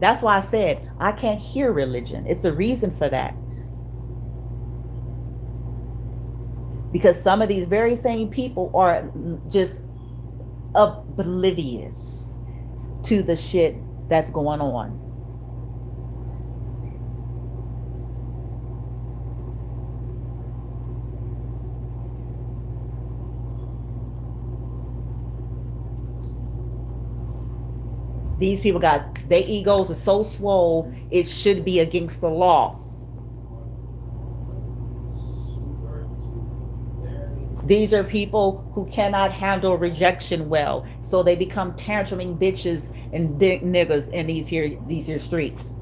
That's why I said I can't hear religion. It's a reason for that. Because some of these very same people are just oblivious to the shit that's going on. These people, guys, their egos are so swole, it should be against the law. These are people who cannot handle rejection well, so they become tantruming bitches and niggas in these here streets.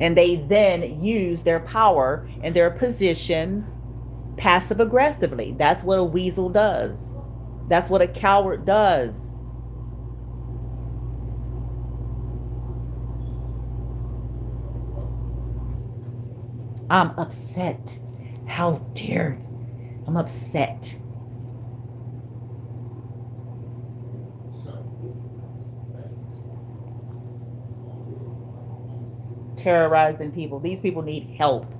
And they then use their power and their positions passive aggressively. That's what a weasel does. That's what a coward does. I'm upset. How dare you? I'm upset. Terrorizing people. These people need help.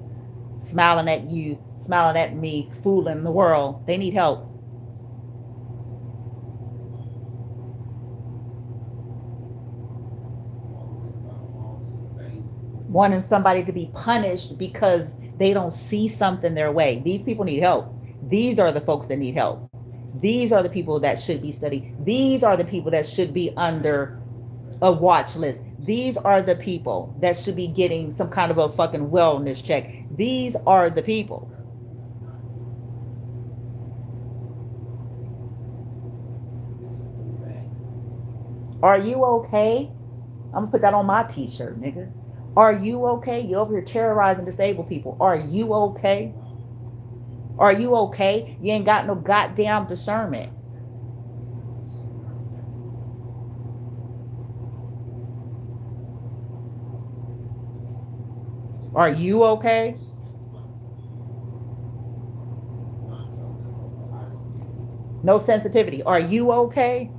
Smiling at you, smiling at me, fooling the world. They need help. Wanting somebody to be punished because they don't see something their way. These people need help. These are the folks that need help. These are the people that should be studied. These are the people that should be under a watch list. These are the people that should be getting some kind of a fucking wellness check. These are the people. Are you okay? I'm gonna put that on my t-shirt, nigga. Are you okay? You over here terrorizing disabled people. Are you okay? Are you okay? You ain't got no goddamn discernment. Are you okay? No sensitivity. Are you okay?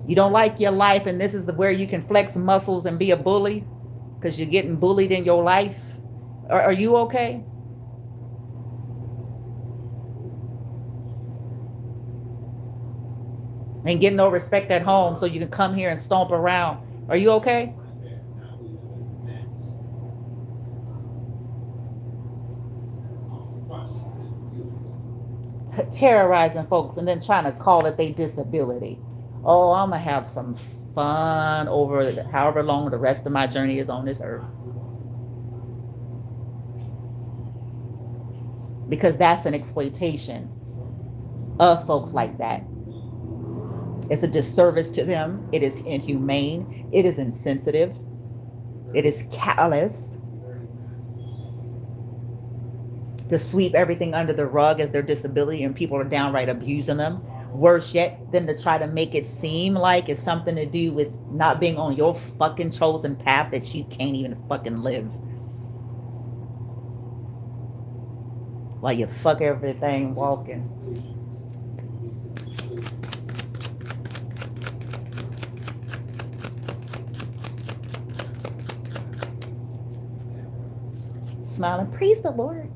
You don't like your life and this is where you can flex muscles and be a bully because you're getting bullied in your life? Are you okay? And getting no respect at home so you can come here and stomp around. Are you okay? Terrorizing folks and then trying to call it their disability. Oh, I'm gonna have some fun over however long the rest of my journey is on this earth. Because that's an exploitation of folks like that. It's a disservice to them. It is inhumane. It is insensitive. It is callous to sweep everything under the rug as their disability and people are downright abusing them. Worse yet, than to try to make it seem like it's something to do with not being on your fucking chosen path that you can't even fucking live. While you fuck everything walking. Smiling, praise the Lord.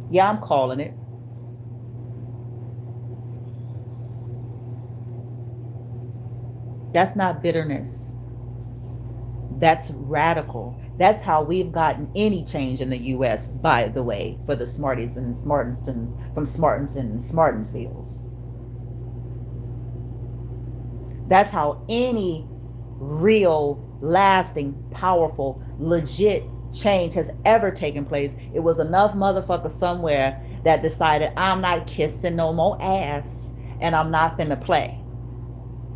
Yeah, I'm calling it. That's not bitterness. That's radical. That's how we've gotten any change in the U.S., by the way, for the Smarties and Smartensons, from Smartens and Smartensvilles. That's how any real, lasting, powerful, legit change has ever taken place. It was enough motherfuckers somewhere that decided, I'm not kissing no more ass and I'm not finna play.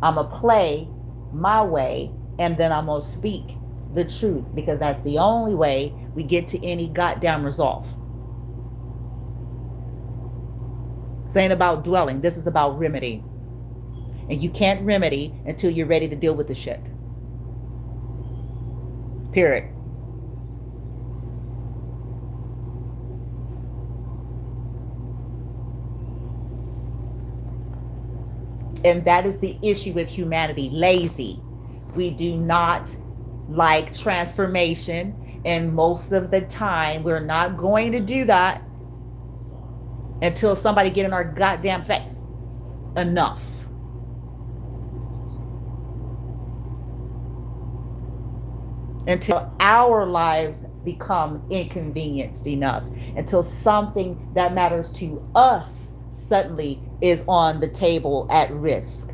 I'm gonna play my way and then I'm gonna speak the truth because that's the only way we get to any goddamn resolve. This ain't about dwelling. This is about remedy. And you can't remedy until you're ready to deal with the shit. Period. And that is the issue with humanity. Lazy. We do not like transformation. And most of the time, we're not going to do that until somebody get in our goddamn face. Enough. Until our lives become inconvenienced enough. Until something that matters to us suddenly is on the table at risk.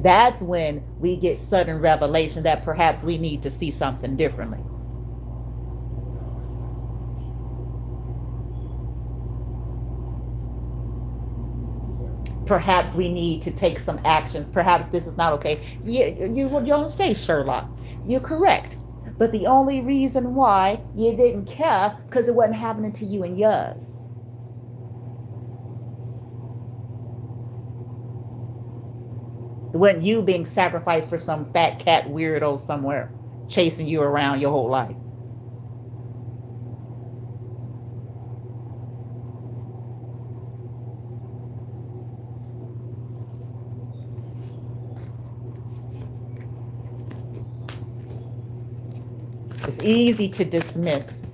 That's when we get sudden revelation that perhaps we need to see something differently. Perhaps we need to take some actions. Perhaps this is not okay. You don't say, Sherlock. You're correct. But the only reason why you didn't care because it wasn't happening to you and yours. It wasn't you being sacrificed for some fat cat weirdo somewhere chasing you around your whole life. It's easy to dismiss.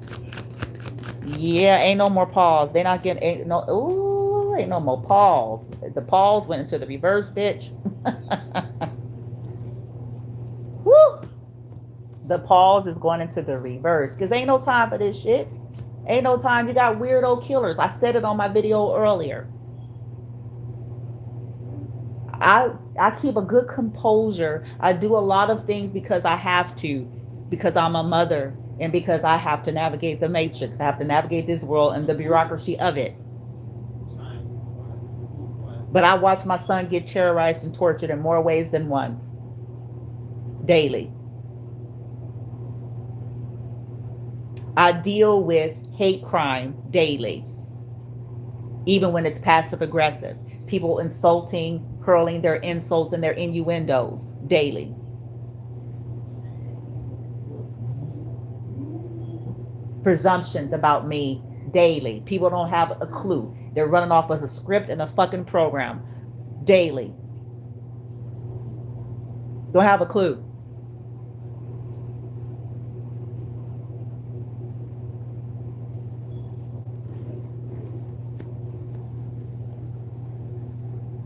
Yeah, ain't no more pause. They not getting, ain't no more pause. The pause went into the reverse, bitch. Woo! The pause is going into the reverse because ain't no time for this shit. Ain't no time. You got weirdo killers. I said it on my video earlier. I keep a good composure. I do a lot of things because I have to, because I'm a mother and because I have to navigate the matrix. I have to navigate this world and the bureaucracy of it. But I watch my son get terrorized and tortured in more ways than one. Daily. I deal with hate crime daily. Even when it's passive aggressive. People insulting, hurling their insults and their innuendos daily. Presumptions about me daily. People don't have a clue. They're running off of a script and a fucking program daily. Don't have a clue.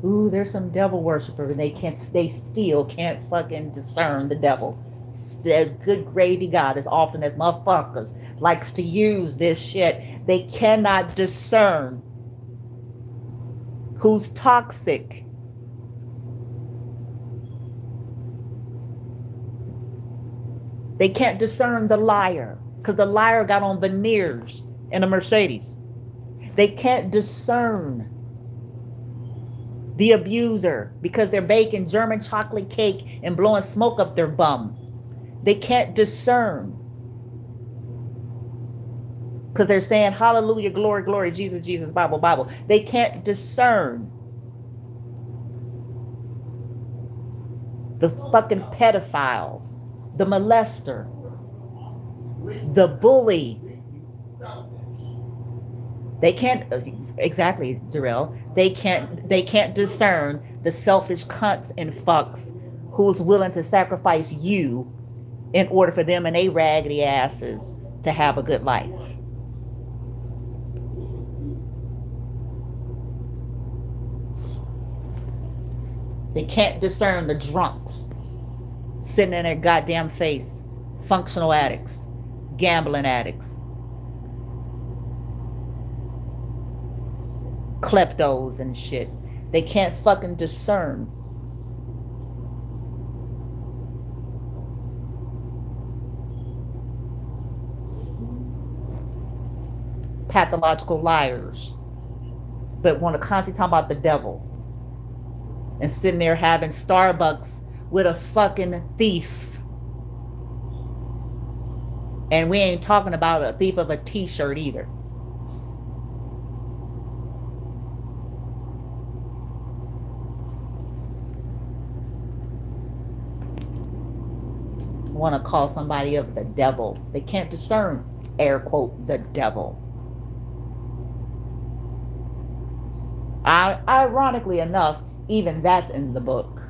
Ooh, there's some devil worshippers and they still can't fucking discern the devil. The good gravy God, as often as motherfuckers likes to use this shit, they cannot discern who's toxic. They can't discern the liar because the liar got on veneers in a Mercedes. They can't discern the abuser because they're baking German chocolate cake and blowing smoke up their bum. They can't discern because they're saying hallelujah, glory, glory, Jesus, Jesus, Bible, Bible. They can't discern the fucking pedophile, the molester, the bully. They can't, exactly, Darrell. They can't discern the selfish cunts and fucks who's willing to sacrifice you in order for them and they raggedy asses to have a good life. They can't discern the drunks sitting in their goddamn face, functional addicts, gambling addicts, kleptos and shit. They can't fucking discern pathological liars, but want to constantly talk about the devil and sitting there having Starbucks with a fucking thief. And we ain't talking about a thief of a t-shirt either. Want to call somebody of the devil. They can't discern, air quote, the devil. Ironically enough, even that's in the book.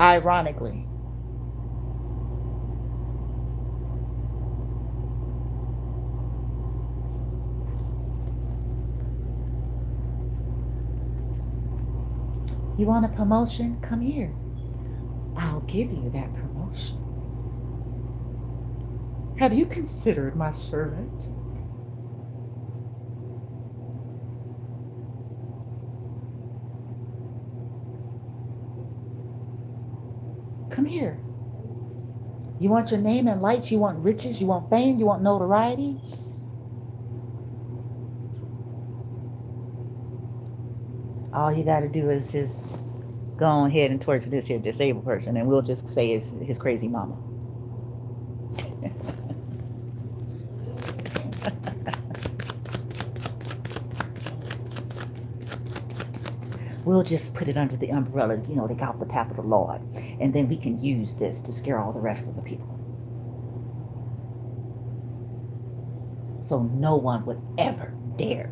Ironically. You want a promotion? Come here. I'll give you that promotion. Have you considered my servant? Come here. You want your name and lights? You want riches? You want fame? You want notoriety? All you got to do is just go on ahead and torture this here disabled person, and we'll just say it's his crazy mama. we'll just put it under the umbrella, they got off the path of the Lord. And then we can use this to scare all the rest of the people. So no one would ever dare.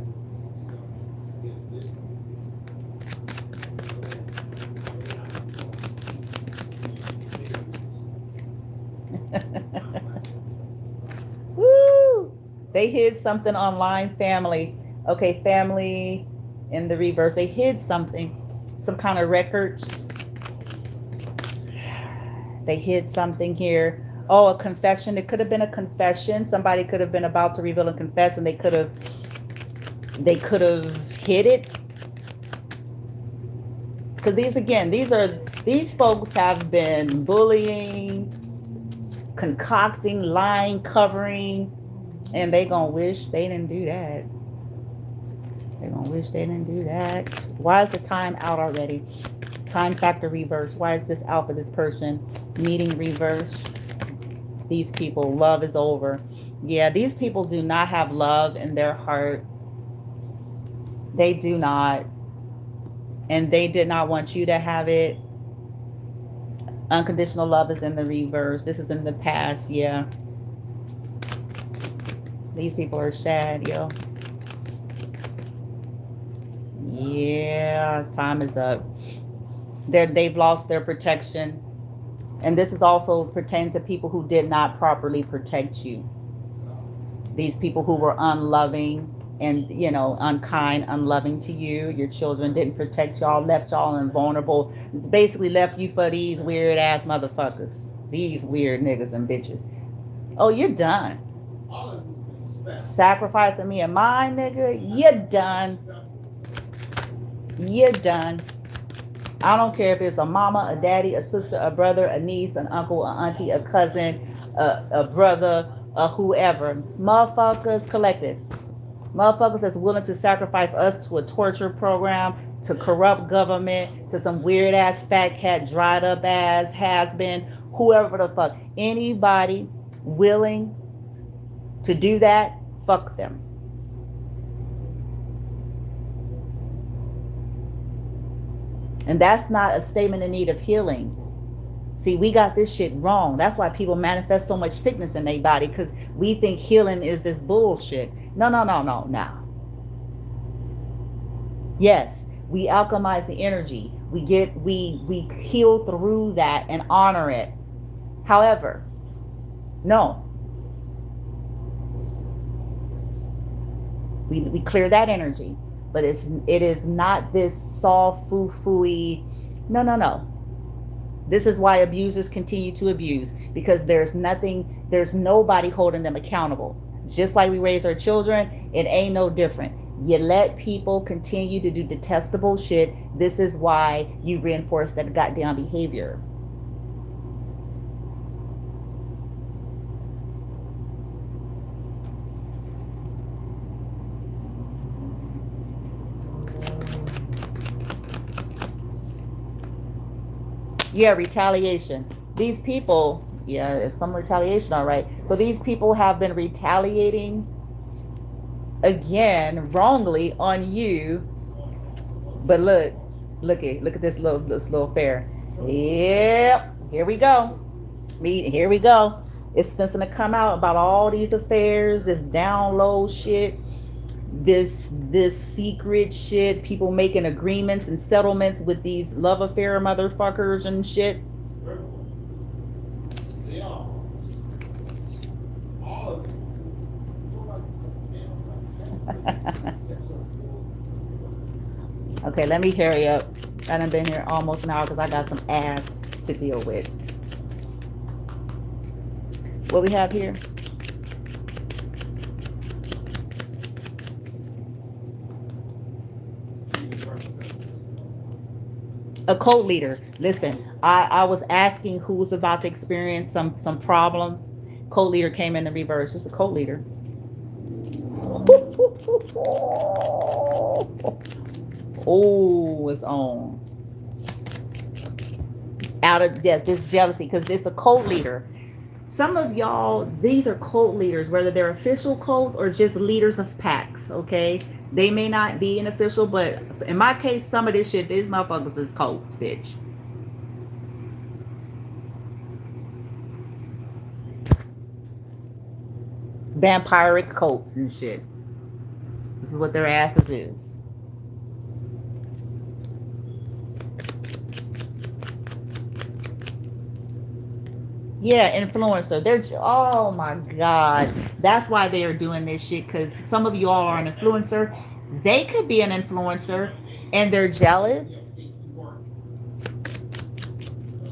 Woo! They hid something online, family. Okay, family in the reverse. They hid something, some kind of records. They hid something here. Oh, a confession. It could have been a confession. Somebody could have been about to reveal and confess, and they could have hid it. Because these folks have been bullying, concocting, lying, covering, and they gonna wish they didn't do that. They're gonna wish they didn't do that. Why is the time out already? Time factor reverse. Why is this out for this person? Meeting reverse. These people, love is over. Yeah, these people do not have love in their heart. They do not. And they did not want you to have it. Unconditional love is in the reverse. This is in the past, yeah. These people are sad, yo. Yeah, time is up. They've lost their protection. And this is also pertaining to people who did not properly protect you. These people who were unloving and, unkind, unloving to you. Your children didn't protect y'all, left y'all invulnerable. Basically left you for these weird ass motherfuckers. These weird niggas and bitches. Oh, you're done. Sacrificing me and mine, nigga. You're done. You're done. I don't care if it's a mama, a daddy, a sister, a brother, a niece, an uncle, an auntie, a cousin, a brother, a whoever. Motherfuckers collective. Motherfuckers that's willing to sacrifice us to a torture program, to corrupt government, to some weird ass fat cat, dried up ass, has been, whoever the fuck. Anybody willing to do that, fuck them. And that's not a statement in need of healing. See, we got this shit wrong. That's why people manifest so much sickness in their body, because we think healing is this bullshit. No. Yes, we alchemize the energy. We heal through that and honor it. However, no. We clear that energy. But it is not this soft foo-fooey. No. This is why abusers continue to abuse, because there's nobody holding them accountable. Just like we raise our children, it ain't no different. You let people continue to do detestable shit. This is why you reinforce that goddamn behavior. Yeah, retaliation. These people, yeah, it's some retaliation, all right. So these people have been retaliating again wrongly on you. But look at this little affair. Yep, here we go. Here we go. It's going to come out about all these affairs, this down low shit, this secret shit, people making agreements and settlements with these love affair motherfuckers and shit. Okay, let me hurry up. I done been here almost an hour because I got some ass to deal with. What we have here? A cult leader. Listen, I was asking who's about to experience some problems. Cult leader came in the reverse. It's a cult leader. Oh, it's on. Out of this jealousy, because it's a cult leader. Some of y'all, these are cult leaders, whether they're official cults or just leaders of packs, okay? They may not be an official, but in my case, some of this shit, these motherfuckers is cults, bitch. Vampiric cults and shit. This is what their asses is. Yeah, influencer. They're, oh my God. That's why they are doing this shit, because some of you all are an influencer. They could be an influencer and they're jealous.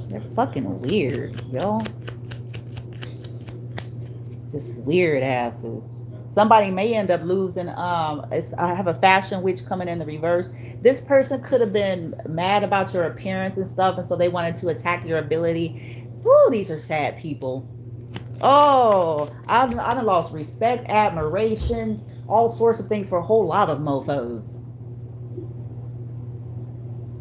They're fucking weird, yo. Just weird asses. Somebody may end up losing. I have a fashion witch coming in the reverse. This person could have been mad about your appearance and stuff, and so they wanted to attack your ability. Woo, these are sad people. Oh, I done lost respect, admiration, all sorts of things for a whole lot of mofos.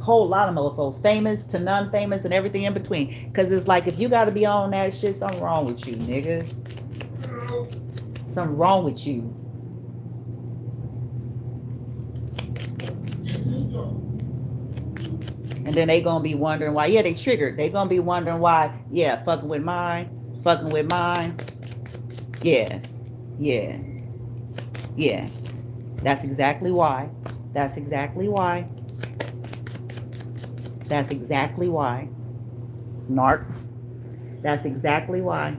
Whole lot of mofos, famous to non-famous and everything in between. Because it's like, if you got to be on that shit, something wrong with you, nigga. Something wrong with you. And then they gonna be wondering why. Yeah, they triggered. They gonna be wondering why. Yeah, fucking with mine. Fucking with mine. Yeah. Yeah. Yeah. That's exactly why. That's exactly why. That's exactly why. Narc. That's exactly why.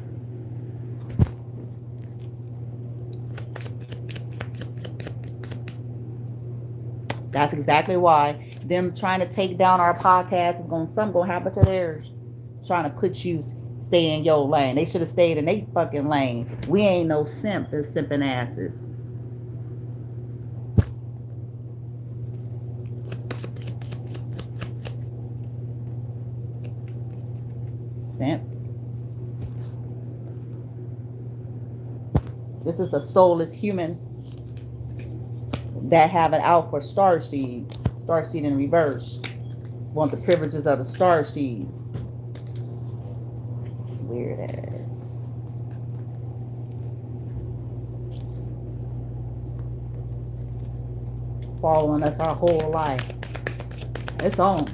That's exactly why. Them trying to take down our podcast is something gonna happen to theirs. Trying to put you, stay in your lane. They should have stayed in their fucking lane. We ain't no simp. They're simping asses. Simp. This is a soulless human that have it out for starseed. Starseed in reverse. Want the privileges of the starseed. Weird ass. Following us our whole life. It's on.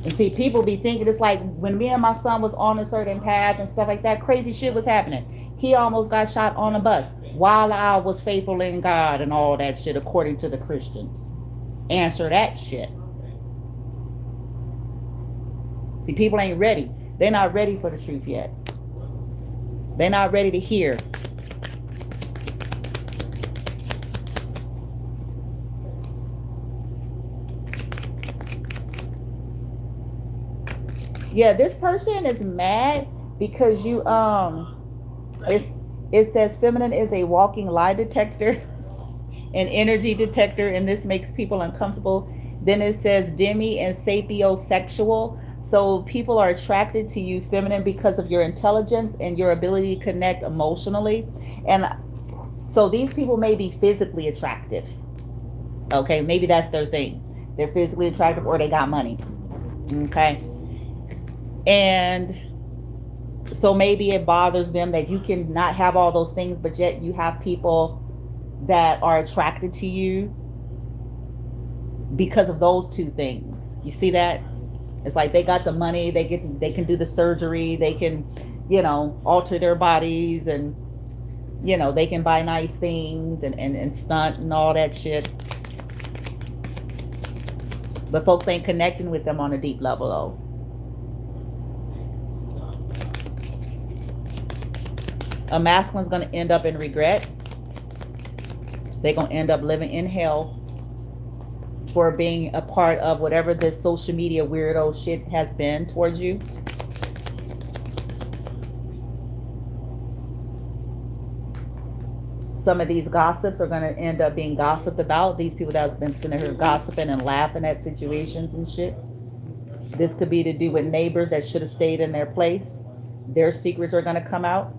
And see, people be thinking, it's like when me and my son was on a certain path and stuff like that, crazy shit was happening. He almost got shot on a bus while I was faithful in God and all that shit, according to the Christians. Answer that shit. See, people ain't ready. They're not ready for the truth yet. They're not ready to hear. Yeah, this person is mad because you it says feminine is a walking lie detector, an energy detector, and this makes people uncomfortable. Then it says demi and sapiosexual. So people are attracted to you, feminine, because of your intelligence and your ability to connect emotionally. And so these people may be physically attractive. Okay, maybe that's their thing. They're physically attractive or they got money. Okay. And so maybe it bothers them that you can not have all those things, but yet you have people that are attracted to you because of those two things. You see that? It's like they got the money, they can do the surgery, they can, alter their bodies, and they can buy nice things and stunt and all that shit. But folks ain't connecting with them on a deep level though. A masculine's going to end up in regret. They're going to end up living in hell for being a part of whatever this social media weirdo shit has been towards you. Some of these gossips are going to end up being gossiped about. These people that's been sitting here gossiping and laughing at situations and shit. This could be to do with neighbors that should have stayed in their place. Their secrets are going to come out.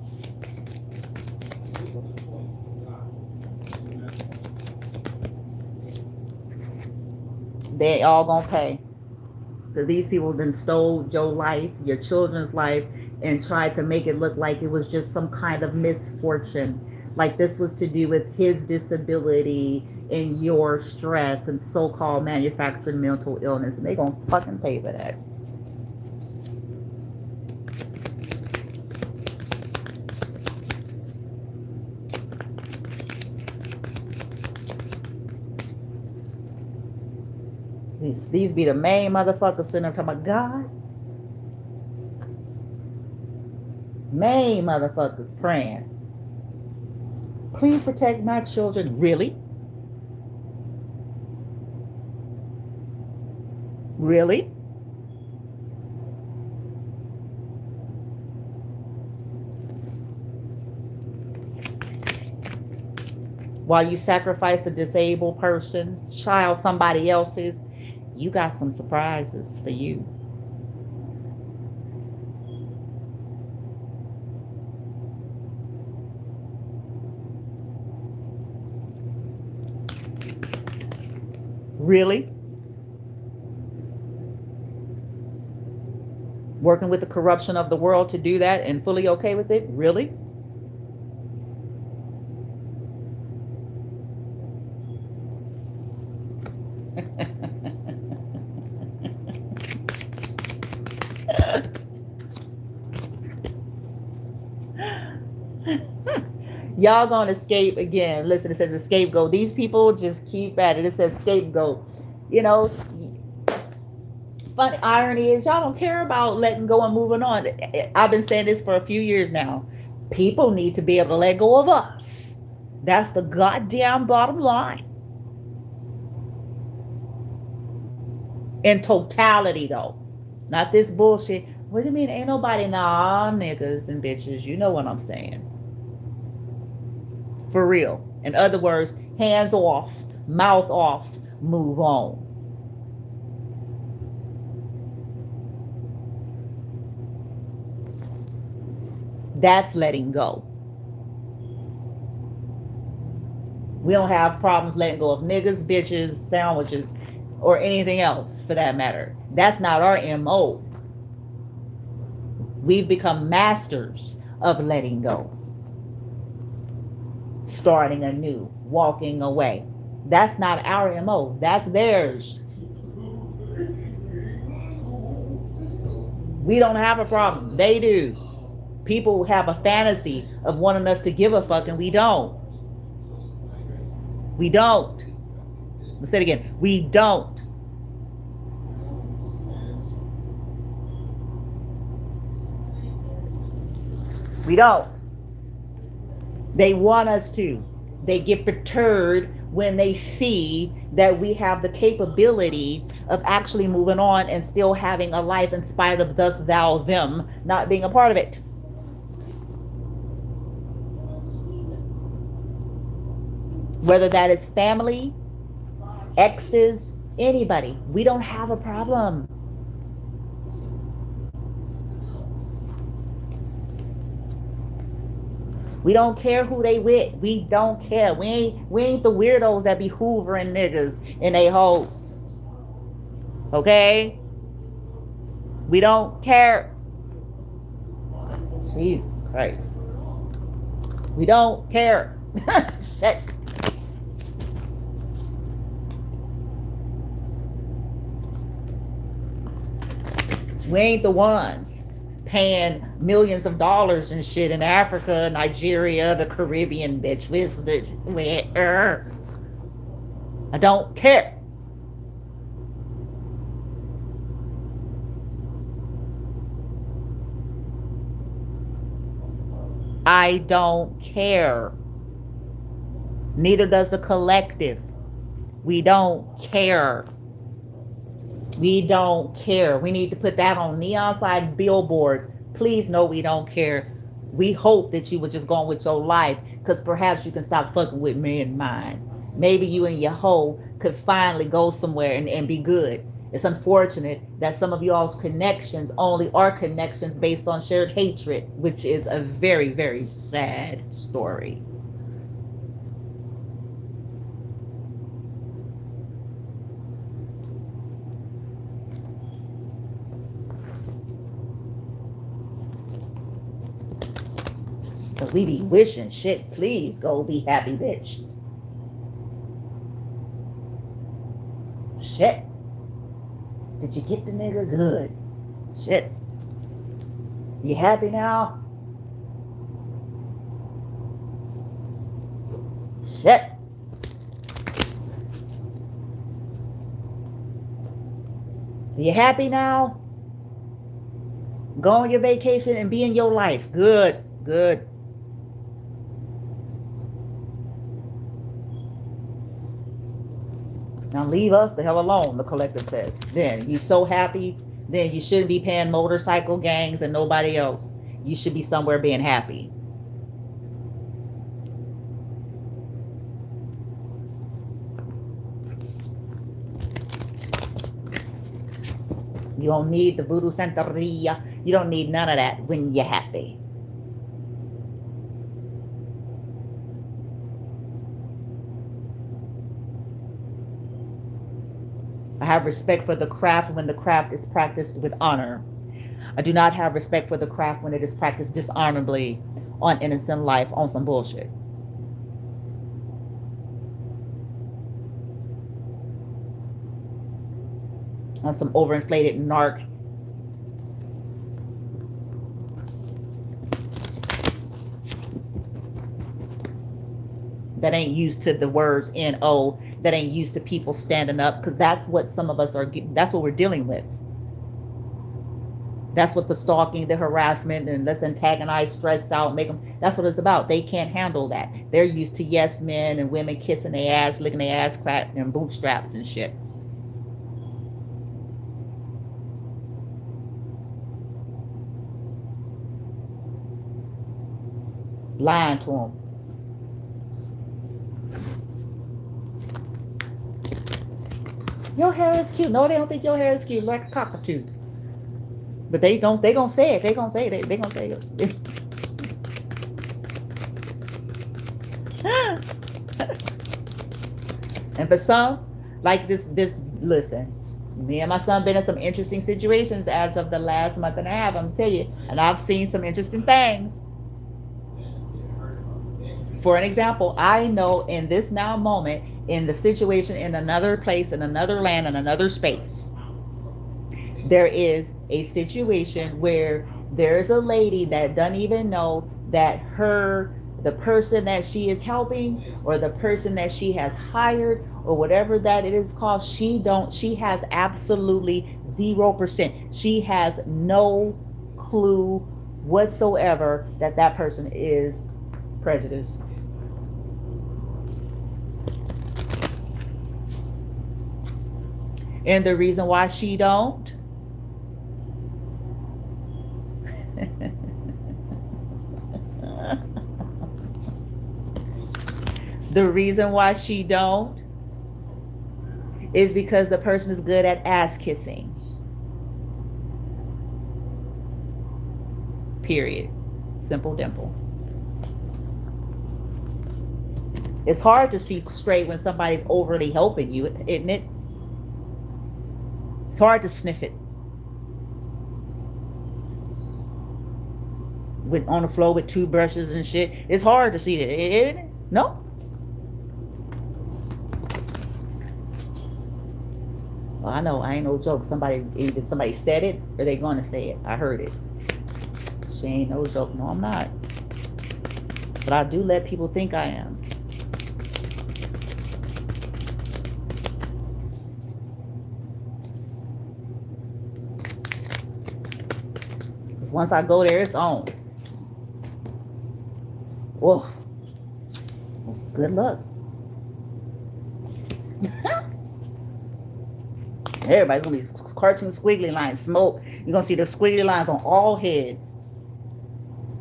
They all gonna pay, because these people then stole your life, your children's life, and tried to make it look like it was just some kind of misfortune. like this was to do with his disability and your stress and so-called manufactured mental illness, and they gonna fucking pay for that. These be the main motherfuckers sitting there talking about God. Main motherfuckers praying. Please protect my children. Really? Really? While you sacrifice a disabled person's child, somebody else's, you got some surprises for you. Really? Working with the corruption of the world to do that and fully okay with it? Really? Y'all gonna escape again. Listen, it says the scapegoat. These people just keep at it. It says scapegoat. You know, funny irony is y'all don't care about letting go and moving on. I've been saying this for a few years now. People need to be able to let go of us. That's the goddamn bottom line. In totality, though. Not this bullshit. What do you mean ain't nobody? Nah, niggas and bitches. You know what I'm saying. For real. In other words, hands off, mouth off, move on. That's letting go. We don't have problems letting go of niggas, bitches, sandwiches, or anything else for that matter. That's not our MO. We've become masters of letting go. Starting anew, walking away. That's not our MO. That's theirs. We don't have a problem. They do. People have a fantasy of wanting us to give a fuck, and we don't. We don't. Let's say it again. We don't. We don't. They want us to. They get perturbed when they see that we have the capability of actually moving on and still having a life in spite of thus, thou, them not being a part of it. Whether that is family, exes, anybody, we don't have a problem. We don't care who they with. We don't care. We ain't the weirdos that be hoovering niggas and they hoes. Okay? We don't care. Jesus Christ. We don't care. Shit. We ain't the ones paying millions of dollars and shit in Africa, Nigeria, the Caribbean, bitch. I don't care. I don't care. Neither does the collective. We don't care. We don't care. We need to put that on neon sign billboards. Please no, we don't care. We hope that you would just go on with your life, because perhaps you can stop fucking with me and mine. Maybe you and your hoe could finally go somewhere and be good. It's unfortunate that some of y'all's connections only are connections based on shared hatred, which is a very, very sad story. Cause we be wishing shit, please go be happy, bitch. Shit. Did you get the nigga? Good. Shit. You happy now? Shit. You happy now? Go on your vacation and be in your life. Good. Good. Now leave us the hell alone, the collective says. Then you so happy, then you shouldn't be paying motorcycle gangs and nobody else. You should be somewhere being happy. You don't need the voodoo santeria. You don't need none of that when you're happy. I have respect for the craft when the craft is practiced with honor. I do not have respect for the craft when it is practiced dishonorably on innocent life on some bullshit. On some overinflated narc. That ain't used to the words N-O. That ain't used to people standing up. Because that's what some of us are, that's what we're dealing with. That's what the stalking, the harassment, and let's antagonize, stress out, make them, that's what it's about. They can't handle that. They're used to yes men and women kissing their ass, licking their ass crack and bootstraps and shit. Lying to them. Your hair is cute. No, they don't think your hair is cute, like a cockatoo. But they gonna say it. They gonna say it. They gonna say it. And for some, like this, listen. Me and my son been in some interesting situations as of the last month and a half. I'm telling you, and I've seen some interesting things. For an example, I know in this now moment, in the situation, in another place, in another land, in another space, there is a situation where there's a lady that doesn't even know that the person that she is helping or the person that she has hired or whatever that it is called, she has absolutely 0%. She has no clue whatsoever that that person is prejudiced. And the reason why she don't, the reason why she don't is because the person is good at ass kissing. Period. Simple dimple. It's hard to see straight when somebody's overly helping you, isn't it? It's hard to sniff it. On the floor with toothbrushes and shit. It's hard to see it, isn't it? No? Well, I know, I ain't no joke. Either somebody said it or they gonna say it. I heard it. She ain't no joke. No, I'm not. But I do let people think I am. Once I go there, it's on. Whoa. That's good luck. Everybody's gonna be cartoon squiggly lines. Smoke. You're gonna see the squiggly lines on all heads.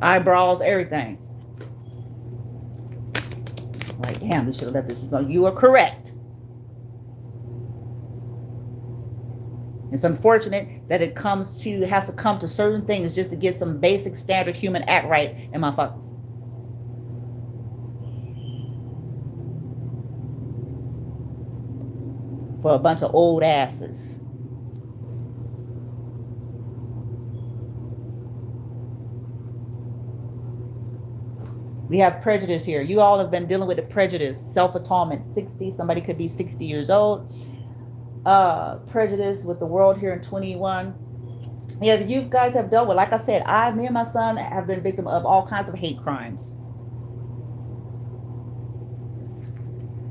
Eyebrows, everything. Like, damn, we should have left this. You are correct. It's unfortunate that it has to come to certain things just to get some basic standard human act right in my fuckers. For a bunch of old asses. We have prejudice here. You all have been dealing with the prejudice. Self-atonement, 60. Somebody could be 60 years old. Prejudice with the world here in 21. Yeah, you guys have dealt with, like I said, me and my son have been victim of all kinds of hate crimes.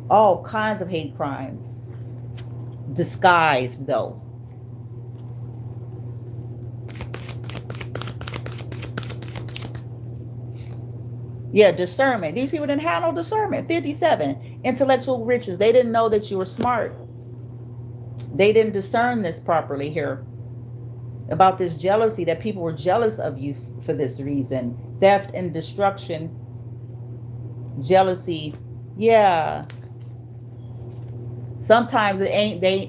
All kinds of hate crimes. Disguised, though. Yeah, discernment. These people didn't have no discernment. 57. Intellectual riches. They didn't know that you were smart. They didn't discern this properly here. About this jealousy, that people were jealous of you for this reason. Theft and destruction. Jealousy. Yeah. Sometimes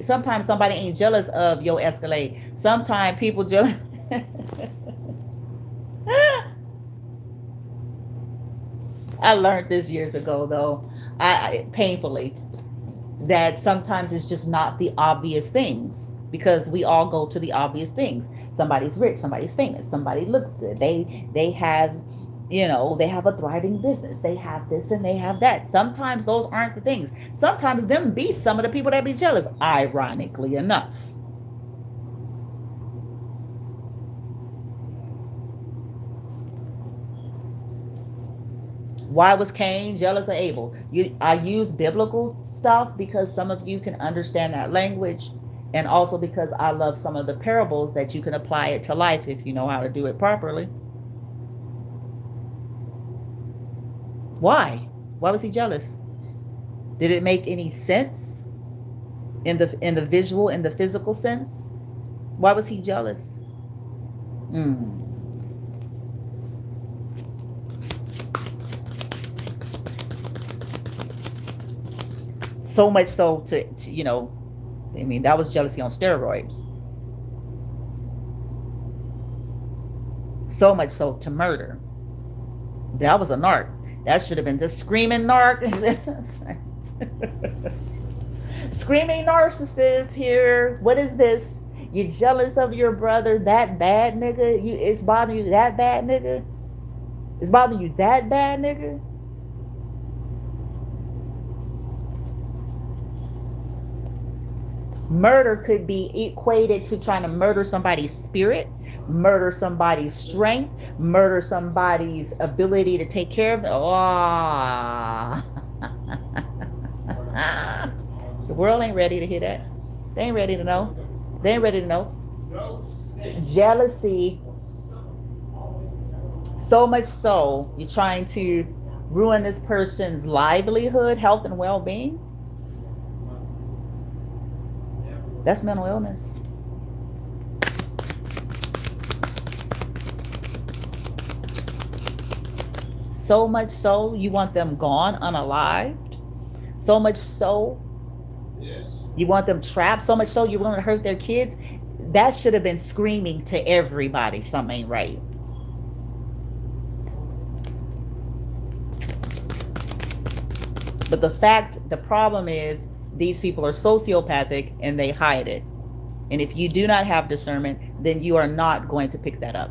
sometimes somebody ain't jealous of your escalade. Sometimes people jealous. I learned this years ago, though, painfully, that sometimes it's just not the obvious things, because we all go to the obvious things. Somebody's rich, somebody's famous, somebody looks good. They have, they have a thriving business. They have this and they have that. Sometimes those aren't the things. Sometimes them be some of the people that be jealous, ironically enough. Why was Cain jealous of Abel? I use biblical stuff because some of you can understand that language, and also because I love some of the parables that you can apply it to life if you know how to do it properly. Why? Why was he jealous? Did it make any sense in the visual, in the physical sense? Why was he jealous? So much so to that was jealousy on steroids. So much so to murder. That was a narc. That should have been just screaming narc. Screaming narcissist here. What is this? You jealous of your brother that bad, nigga? It's bothering you that bad, nigga? It's bothering you that bad, nigga? Murder could be equated to trying to murder somebody's spirit, murder somebody's strength, murder somebody's ability to take care of them. Oh. The world ain't ready to hear that. They ain't ready to know. They ain't ready to know. Jealousy. So much so, you're trying to ruin this person's livelihood, health, and well-being. That's mental illness. So much so, you want them gone, unalived. So much so, you want them trapped. So much so, you want to hurt their kids. That should have been screaming to everybody, something ain't right. But the problem is, these people are sociopathic and they hide it. And if you do not have discernment, then you are not going to pick that up.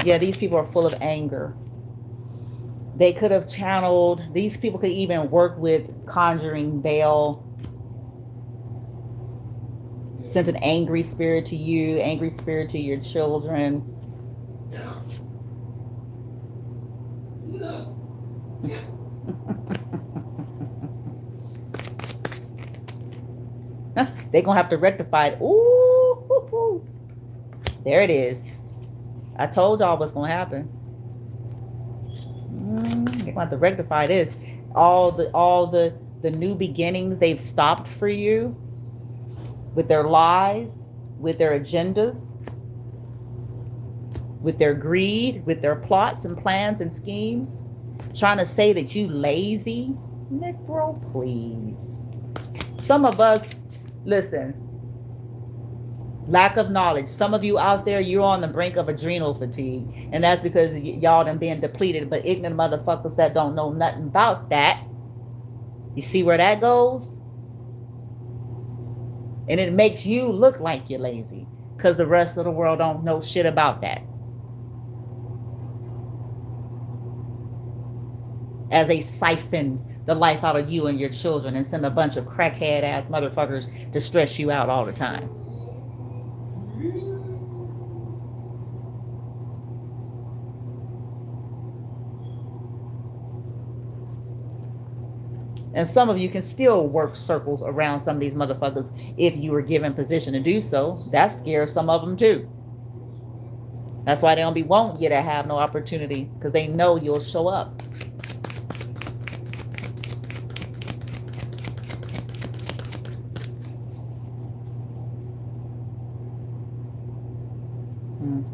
Yeah, these people are full of anger. They could have channeled, these people could even work with conjuring Baal. Sent an angry spirit to you, angry spirit to your children. They're going to have to rectify it. Ooh, there it is. I told y'all what's going to happen. They're going to have to rectify this. All the new beginnings they've stopped for you. With their lies, with their agendas, with their greed, with their plots and plans and schemes, trying to say that you lazy. Negro, please. Some of us, listen, lack of knowledge. Some of you out there, you're on the brink of adrenal fatigue. And that's because y'all done being depleted. But ignorant motherfuckers that don't know nothing about that You see where that goes? And it makes you look like you're lazy because the rest of the world don't know shit about that. As they siphon the life out of you and your children and send a bunch of crackhead ass motherfuckers to stress you out all the time. And some of you can still work circles around some of these motherfuckers if you were given position to do so. That scares some of them too. That's why they don't be wanting you to have no opportunity, because they know you'll show up.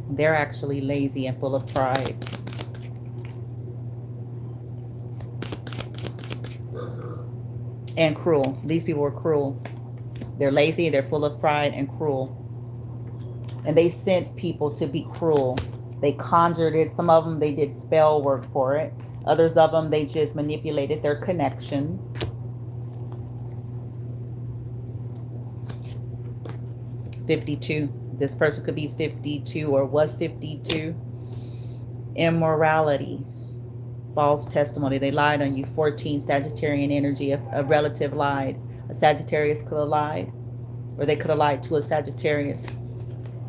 They're actually lazy and full of pride. And cruel. These people are cruel. They're lazy, they're full of pride and cruel. And they sent people to be cruel. They conjured it. Some of them, they did spell work for it. Others of them, they just manipulated their connections. "52. This person could be 52 or was 52. Immorality. False testimony. They lied on you. 14, Sagittarian energy. A relative lied. A Sagittarius could have lied. Or they could have lied to a Sagittarius.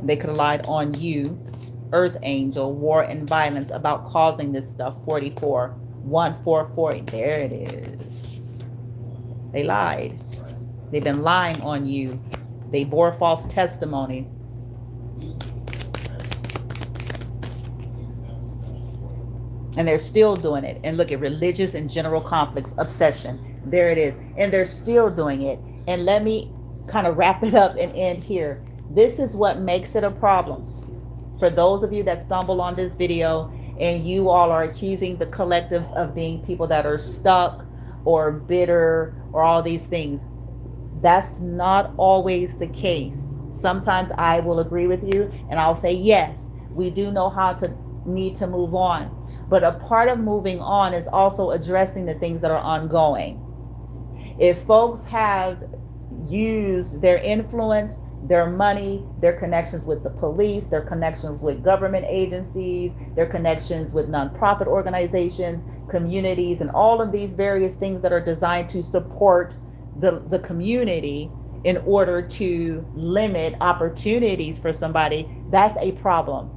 They could have lied on you. Earth angel. War and violence about causing this stuff. 44. 144. There it is. They lied. They've been lying on you. They bore false testimony. And they're still doing it. And look at religious and general conflicts, obsession. There it is. And they're still doing it. And let me kind of wrap it up and end here. This is what makes it a problem. For those of you that stumble on this video and you all are accusing the collectives of being people that are stuck or bitter or all these things, that's not always the case. Sometimes I will agree with you and I'll say, yes, we do know how to need to move on. But a part of moving on is also addressing the things that are ongoing. If folks have used their influence, their money, their connections with the police, their connections with government agencies, their connections with nonprofit organizations, communities, and all of these various things that are designed to support the community in order to limit opportunities for somebody, that's a problem.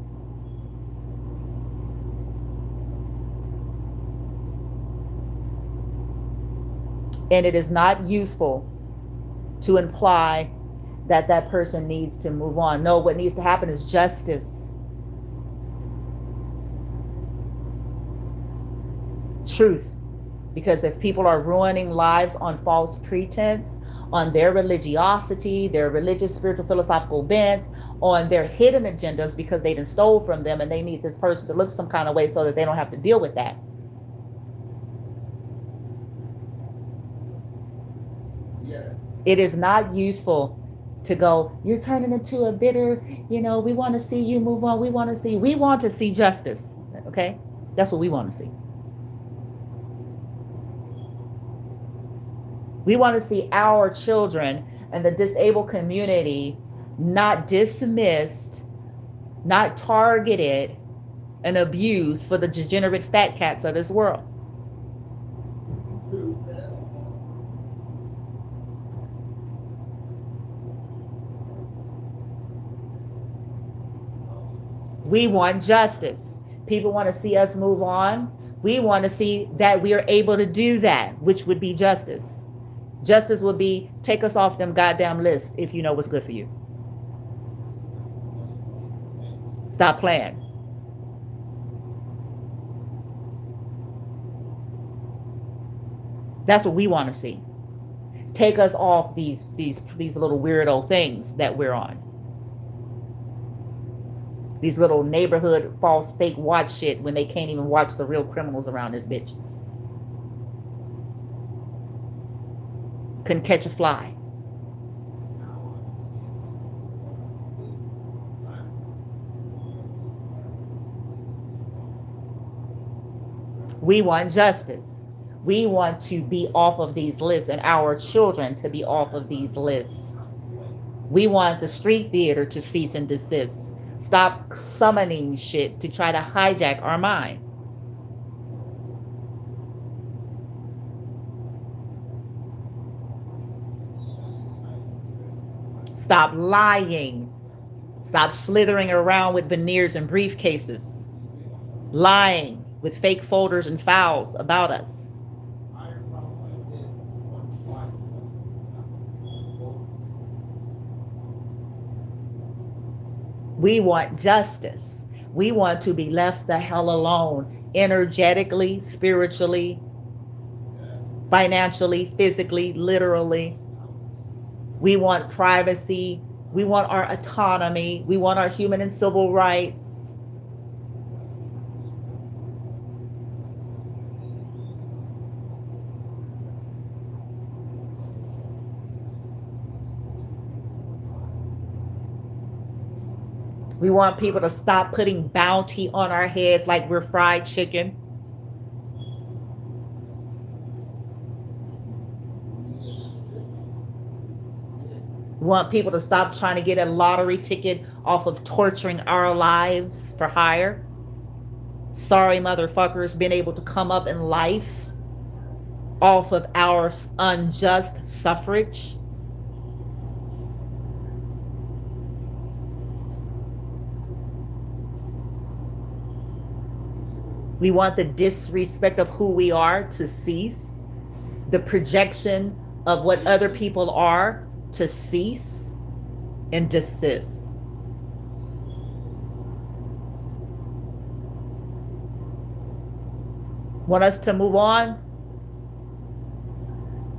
And it is not useful to imply that that person needs to move on. No, what needs to happen is justice. Truth. Because if people are ruining lives on false pretense, on their religiosity, their religious, spiritual, philosophical bents, on their hidden agendas because they done stole from them and they need this person to look some kind of way so that they don't have to deal with that. It is not useful to go, you're turning into a bitter, we want to see you move on. We want to see justice. Okay? That's what we want to see. We want to see our children and the disabled community not dismissed, not targeted and abused for the degenerate fat cats of this world. We want justice. People want to see us move on. We want to see that we are able to do that, which would be justice. Justice would be, take us off them goddamn lists if you know what's good for you. Stop playing. That's what we want to see. Take us off these little weirdo things that we're on. These little neighborhood false fake watch shit when they can't even watch the real criminals around this bitch. Couldn't catch a fly. We want justice. We want to be off of these lists and our children to be off of these lists. We want the street theater to cease and desist. Stop summoning shit to try to hijack our mind. Stop lying. Stop slithering around with veneers and briefcases. Lying with fake folders and files about us. We want justice. We want to be left the hell alone, energetically, spiritually, financially, physically, literally. We want privacy. We want our autonomy. We want our human and civil rights. We want people to stop putting bounty on our heads like we're fried chicken. We want people to stop trying to get a lottery ticket off of torturing our lives for hire. Sorry, motherfuckers, being able to come up in life off of our unjust suffrage. We want the disrespect of who we are to cease. The projection of what other people are to cease and desist. Want us to move on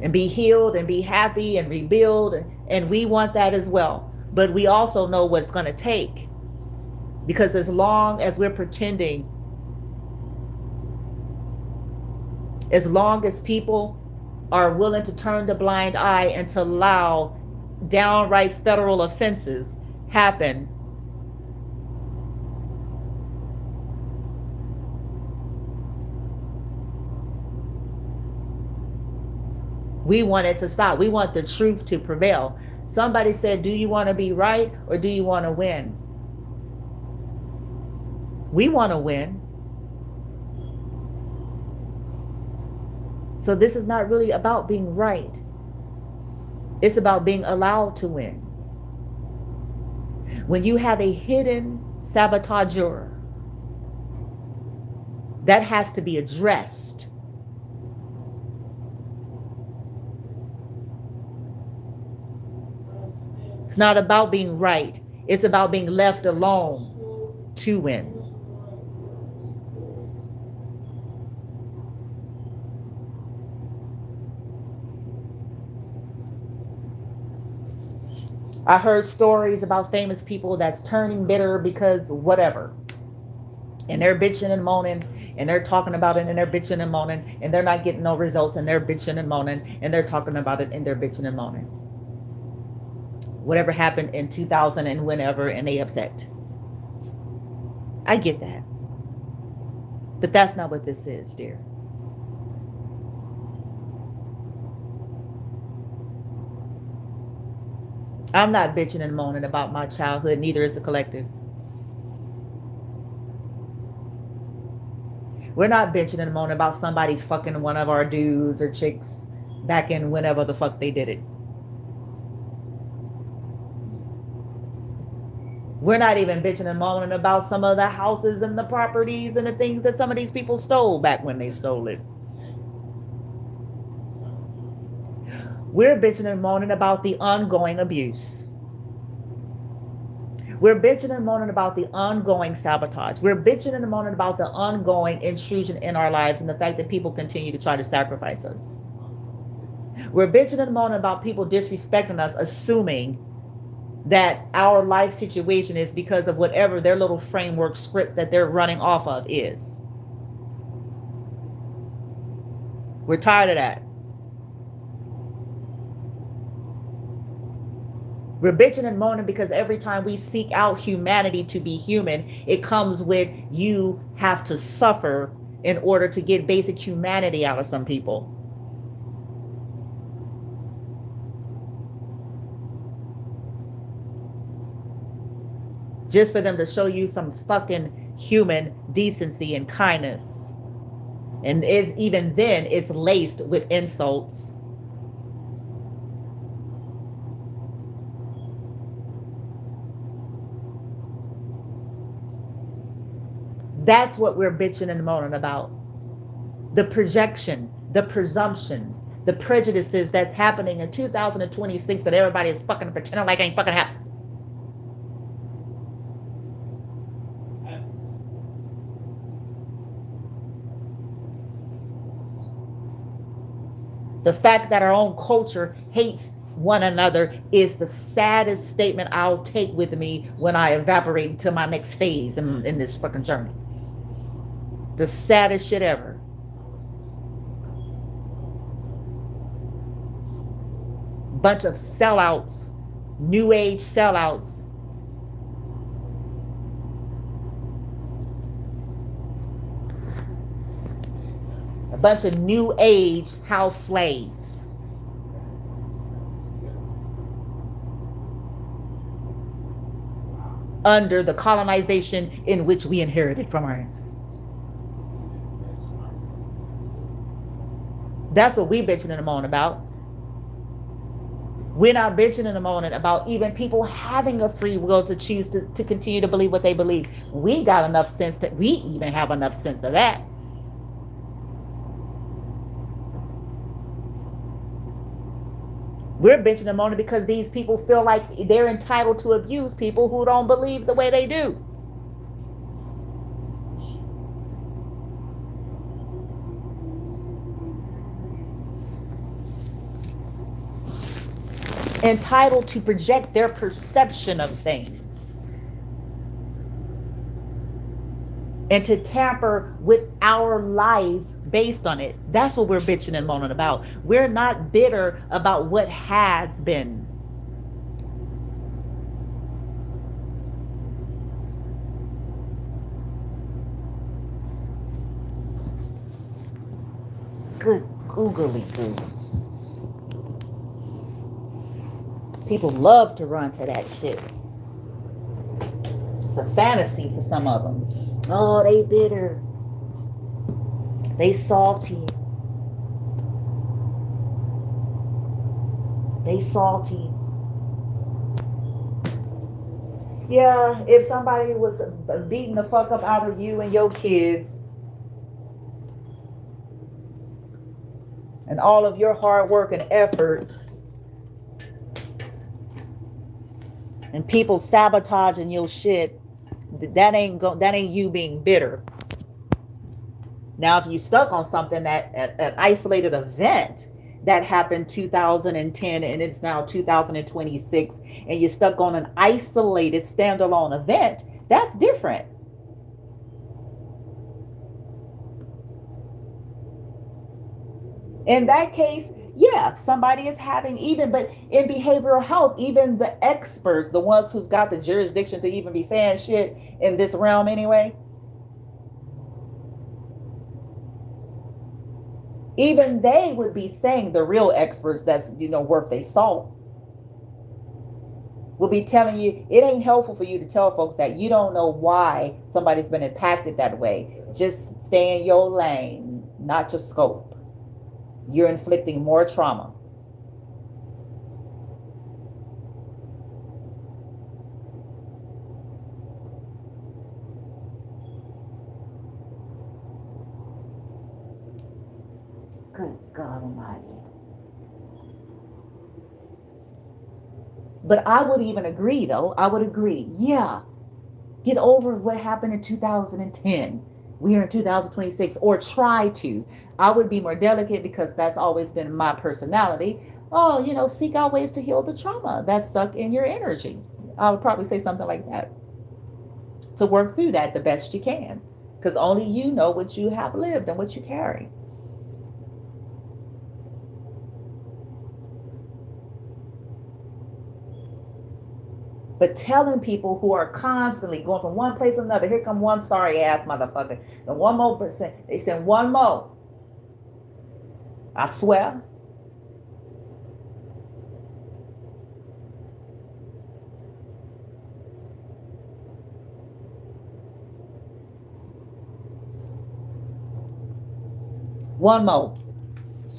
and be healed and be happy and rebuild. And we want that as well. But we also know what it's going to take. Because as long as we're pretending, as long as people are willing to turn the blind eye and to allow downright federal offenses happen, we want it to stop. We want the truth to prevail. Somebody said, do you want to be right or do you want to win? We want to win. So this is not really about being right. It's about being allowed to win. When you have a hidden sabotager, that has to be addressed. It's not about being right. It's about being left alone to win. I heard stories about famous people that's turning bitter because whatever. And they're bitching and moaning, and they're talking about it, and they're bitching and moaning, and they're not getting no results, and they're bitching and moaning, and they're talking about it, and they're bitching and moaning. Whatever happened in 2000 and whenever, and they upset. I get that. But that's not what this is, dear. I'm not bitching and moaning about my childhood, neither is the collective. We're not bitching and moaning about somebody fucking one of our dudes or chicks back in whenever the fuck they did it. We're not even bitching and moaning about some of the houses and the properties and the things that some of these people stole back when they stole it. We're bitching and moaning about the ongoing abuse. We're bitching and moaning about the ongoing sabotage. We're bitching and moaning about the ongoing intrusion in our lives and the fact that people continue to try to sacrifice us. We're bitching and moaning about people disrespecting us, assuming that our life situation is because of whatever their little framework script that they're running off of is. We're tired of that. We're bitching and moaning because every time we seek out humanity to be human, it comes with you have to suffer in order to get basic humanity out of some people. Just for them to show you some fucking human decency and kindness. And even then, it's laced with insults. That's what we're bitching and moaning about. The projection, the presumptions, the prejudices that's happening in 2026 that everybody is fucking pretending like ain't fucking happening. The fact that our own culture hates one another is the saddest statement I'll take with me when I evaporate to my next phase in this fucking journey. The saddest shit ever. Bunch of sellouts, new age sellouts. A bunch of new age house slaves. Under the colonization in which we inherited from our ancestors. That's what we bitching and moaning about. We're not bitching and moaning about even people having a free will to choose to continue to believe what they believe. We got enough sense that we even have enough sense of that. We're bitching and moaning because these people feel like they're entitled to abuse people who don't believe the way they do. Entitled to project their perception of things. And to tamper with our life based on it. That's what we're bitching and moaning about. We're not bitter about what has been. Good googly goo. People love to run to that shit. It's a fantasy for some of them. Oh, they bitter. They salty. They salty. Yeah, if somebody was beating the fuck up out of you and your kids, and all of your hard work and efforts, and people sabotaging your shit, that ain't you being bitter. Now, if you stuck on something that an isolated event that happened 2010 and it's now 2026, and you're stuck on an isolated standalone event, that's different. In that case, yeah, somebody is having but in behavioral health, even the experts, the ones who's got the jurisdiction to even be saying shit in this realm anyway, even they would be saying, the real experts that's, worth their salt, will be telling you it ain't helpful for you to tell folks that you don't know why somebody's been impacted that way. Just stay in your lane, not your scope. You're inflicting more trauma. Good God Almighty. But I would even agree, though. I would agree. Yeah. Get over what happened in 2010. We are in 2026, or try to. I would be more delicate because that's always been my personality. Oh, seek out ways to heal the trauma that's stuck in your energy. I would probably say something like that. To work through that the best you can. Because only you know what you have lived and what you carry. But telling people who are constantly going from one place to another, here come one sorry ass motherfucker, and one more percent, they send one more. I swear. One more.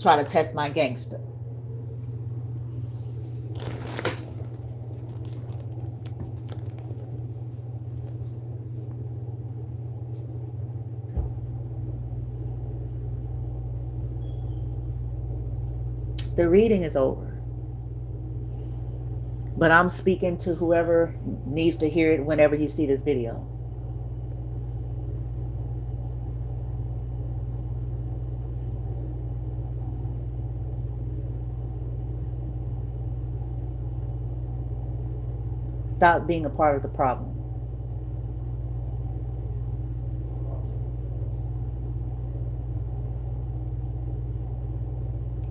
Try to test my gangster. The reading is over. But I'm speaking to whoever needs to hear it whenever you see this video. Stop being a part of the problem.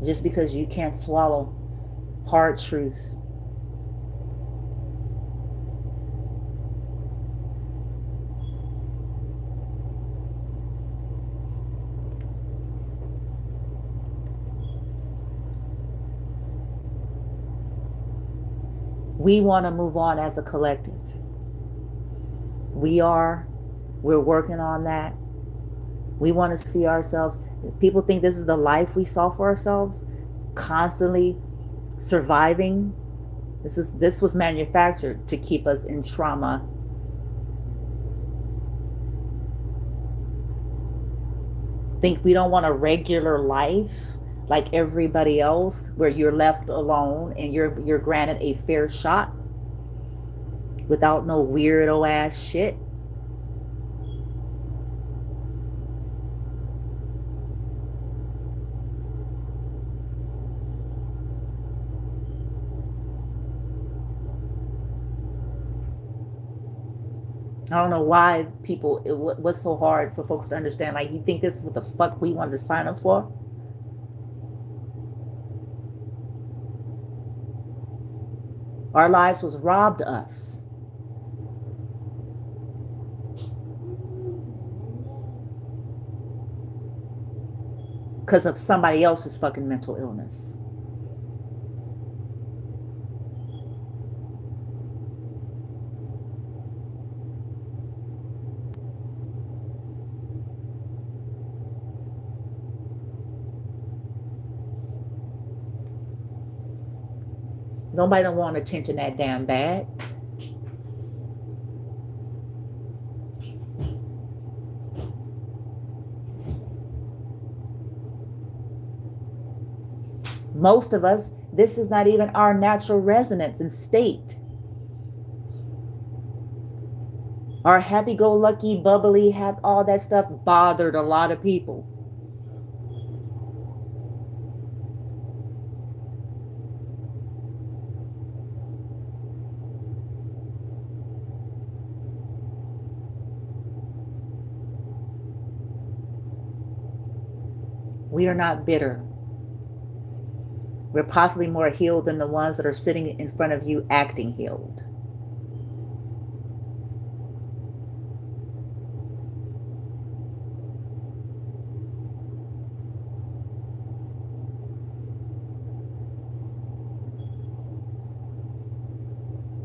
Just because you can't swallow hard truth. We want to move on as a collective. We're working on that. We want to see ourselves. People think this is the life we saw for ourselves, constantly surviving. This was manufactured to keep us in trauma. Think we don't want a regular life like everybody else, where you're left alone and you're granted a fair shot without no weirdo ass shit. I don't know why people, what's so hard for folks to understand. Like, you think this is what the fuck we wanted to sign up for? Our lives was robbed us. Because of somebody else's fucking mental illness. Nobody don't want attention that damn bad. Most of us, this is not even our natural resonance and state. Our happy-go-lucky, bubbly, all that stuff bothered a lot of people. We are not bitter. We're possibly more healed than the ones that are sitting in front of you acting healed.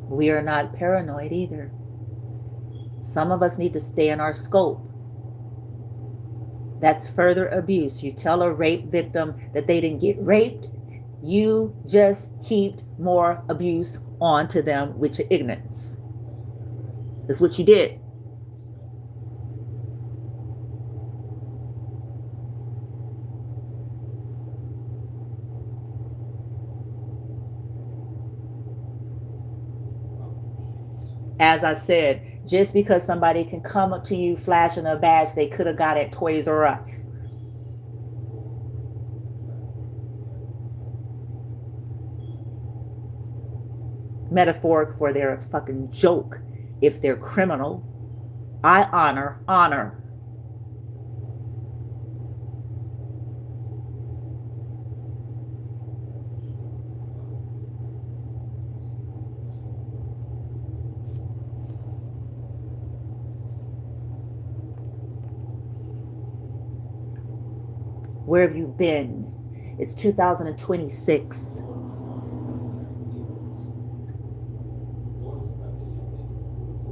We are not paranoid either. Some of us need to stay in our scope. That's further abuse. You tell a rape victim that they didn't get raped, you just heaped more abuse onto them with your ignorance. That's what you did. As I said, just because somebody can come up to you flashing a badge they could have got at Toys R Us. Metaphoric for their fucking joke. If they're criminal, I honor. Where have you been? It's 2026.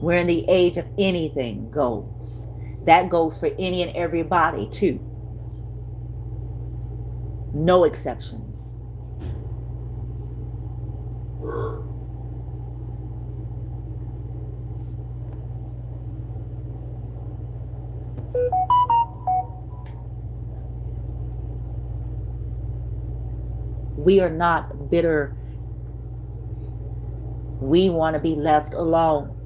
We're in the age of anything goes. That goes for any and everybody too. No exceptions. We are not bitter. We want to be left alone.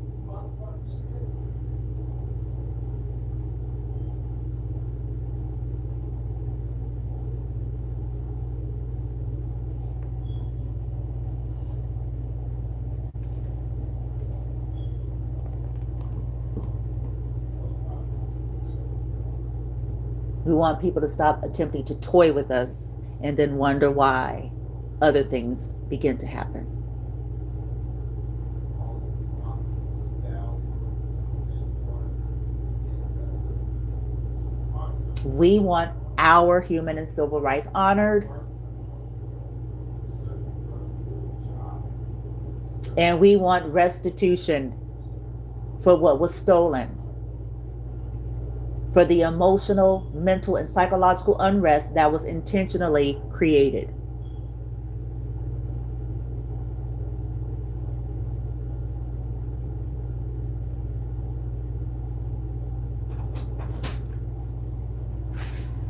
We want people to stop attempting to toy with us and then wonder why other things begin to happen. We want our human and civil rights honored. And we want restitution for what was stolen, for the emotional, mental, and psychological unrest that was intentionally created.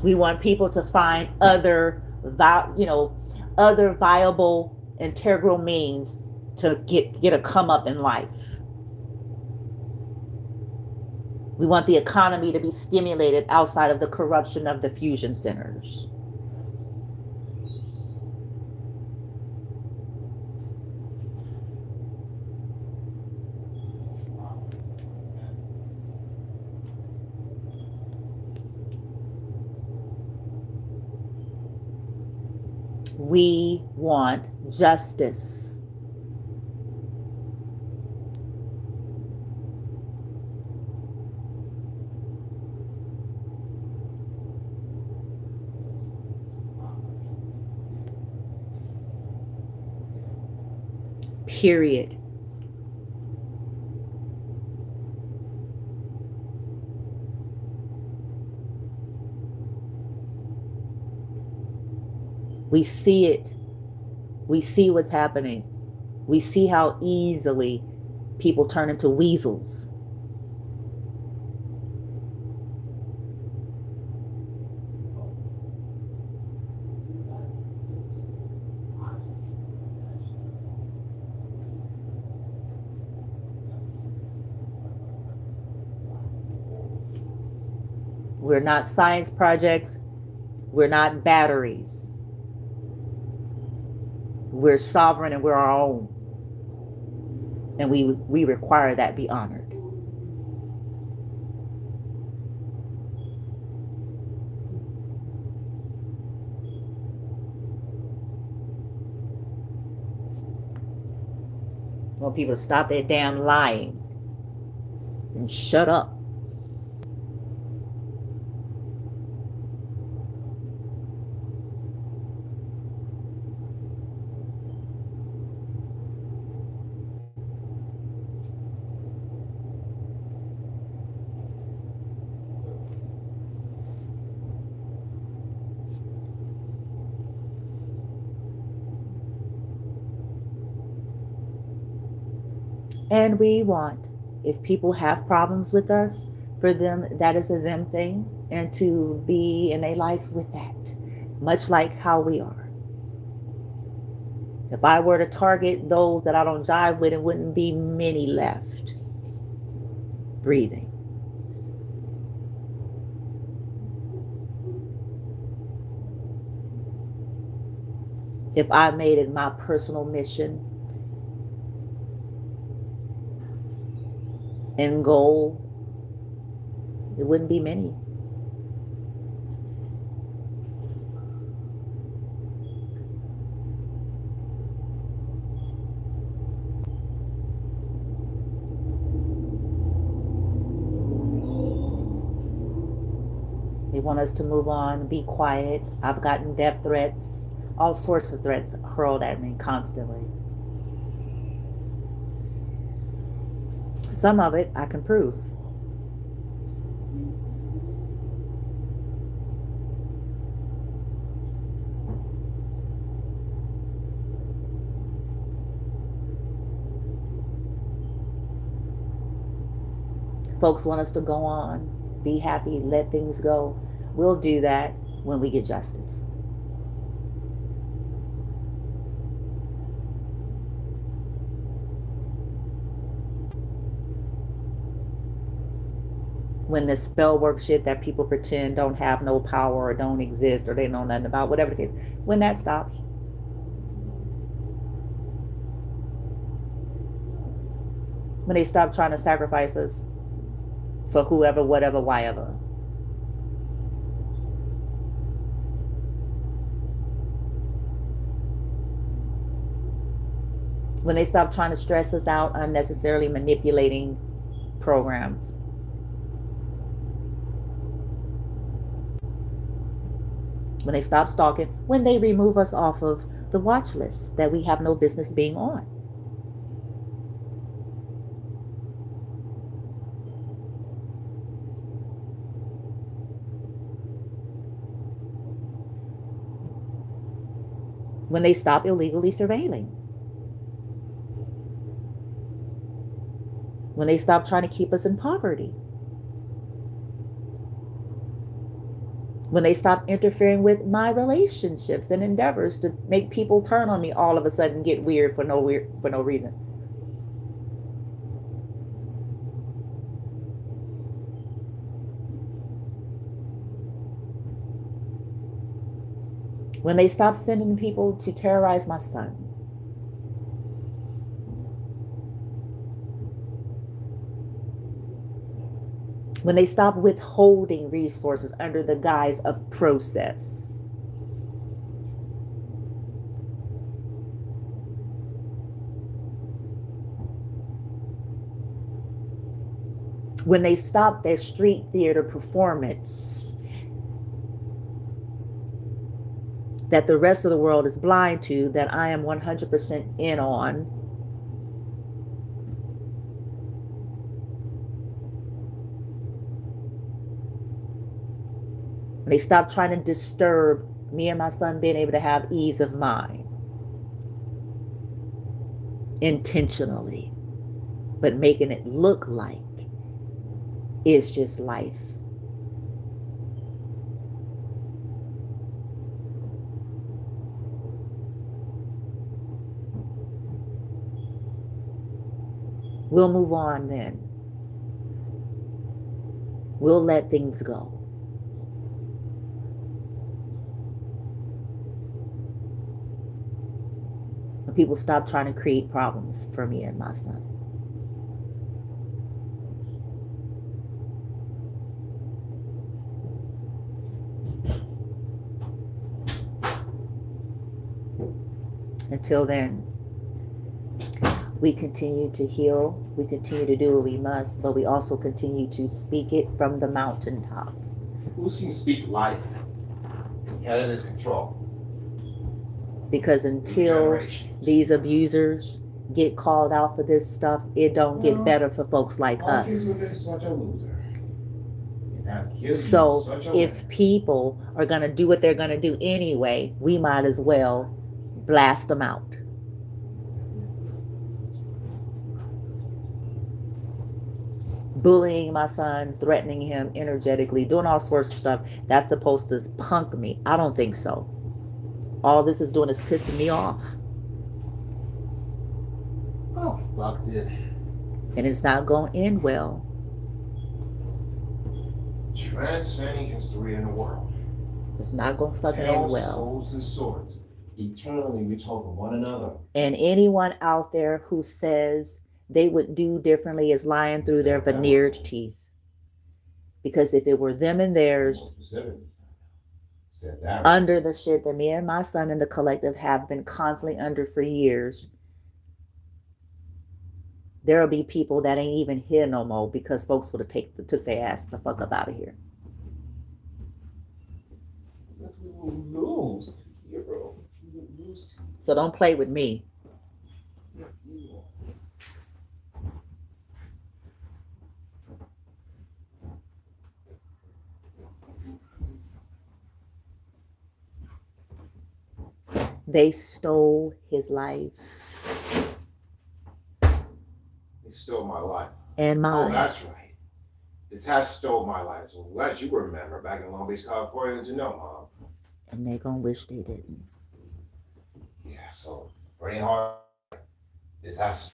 We want people to find other viable, integral means to get a come up in life. We want the economy to be stimulated outside of the corruption of the fusion centers. We want justice. Period. We see it. We see what's happening. We see how easily people turn into weasels. We're not science projects. We're not batteries. We're sovereign and we're our own. And we require that be honored. I want people to stop their damn lying and shut up. And we want, if people have problems with us, for them, that is a them thing, and to be in a life with that, much like how we are. If I were to target those that I don't jive with, it wouldn't be many left breathing. If I made it my personal mission and goal, it wouldn't be many. It want us to move on, be quiet. I've gotten death threats, all sorts of threats hurled at me constantly. Some of it I can prove. Folks want us to go on, be happy, let things go. We'll do that when we get justice. When the spell work shit that people pretend don't have no power or don't exist or they know nothing about, whatever the case, when that stops. When they stop trying to sacrifice us for whoever, whatever, whyever. When they stop trying to stress us out, unnecessarily manipulating programs. When they stop stalking, when they remove us off of the watch list that we have no business being on. When they stop illegally surveilling. When they stop trying to keep us in poverty. When they stop interfering with my relationships and endeavors to make people turn on me all of a sudden, get weird for no reason. When they stop sending people to terrorize my son. When they stop withholding resources under the guise of process. When they stop their street theater performance that the rest of the world is blind to, that I am 100% in on. When they stop trying to disturb me and my son being able to have ease of mind. Intentionally. But making it look like it's just life. We'll move on then. We'll let things go. When people stop trying to create problems for me and my son. Until then, we continue to heal. We continue to do what we must, but we also continue to speak it from the mountaintops. Usui speak life. Out of his control. Because until these abusers get called out for this stuff, it don't get better for folks like us. Such a loser. So if people are going to do what they're going to do anyway, we might as well blast them out. Bullying my son, threatening him energetically, doing all sorts of stuff that's supposed to punk me. I don't think so. All this is doing is pissing me off. Oh, fuck it. And it's not going to end well. Transcending history in the world. It's not going to fucking end well. Souls and swords. Eternally we talk of one another. And anyone out there who says they would do differently is lying through their veneered teeth. Because if it were them and theirs, under the shit that me and my son and the collective have been constantly under for years, there'll be people that ain't even here no more because folks would have took their ass the fuck up out of here. Lose, hero. So don't play with me. They stole his life They stole my life. and Oh, mine. that's right. This has stole my life. So glad you remember back in Long Beach, California, did you know, Mom? And they gonna wish they didn't. Yeah, so pretty hard. This has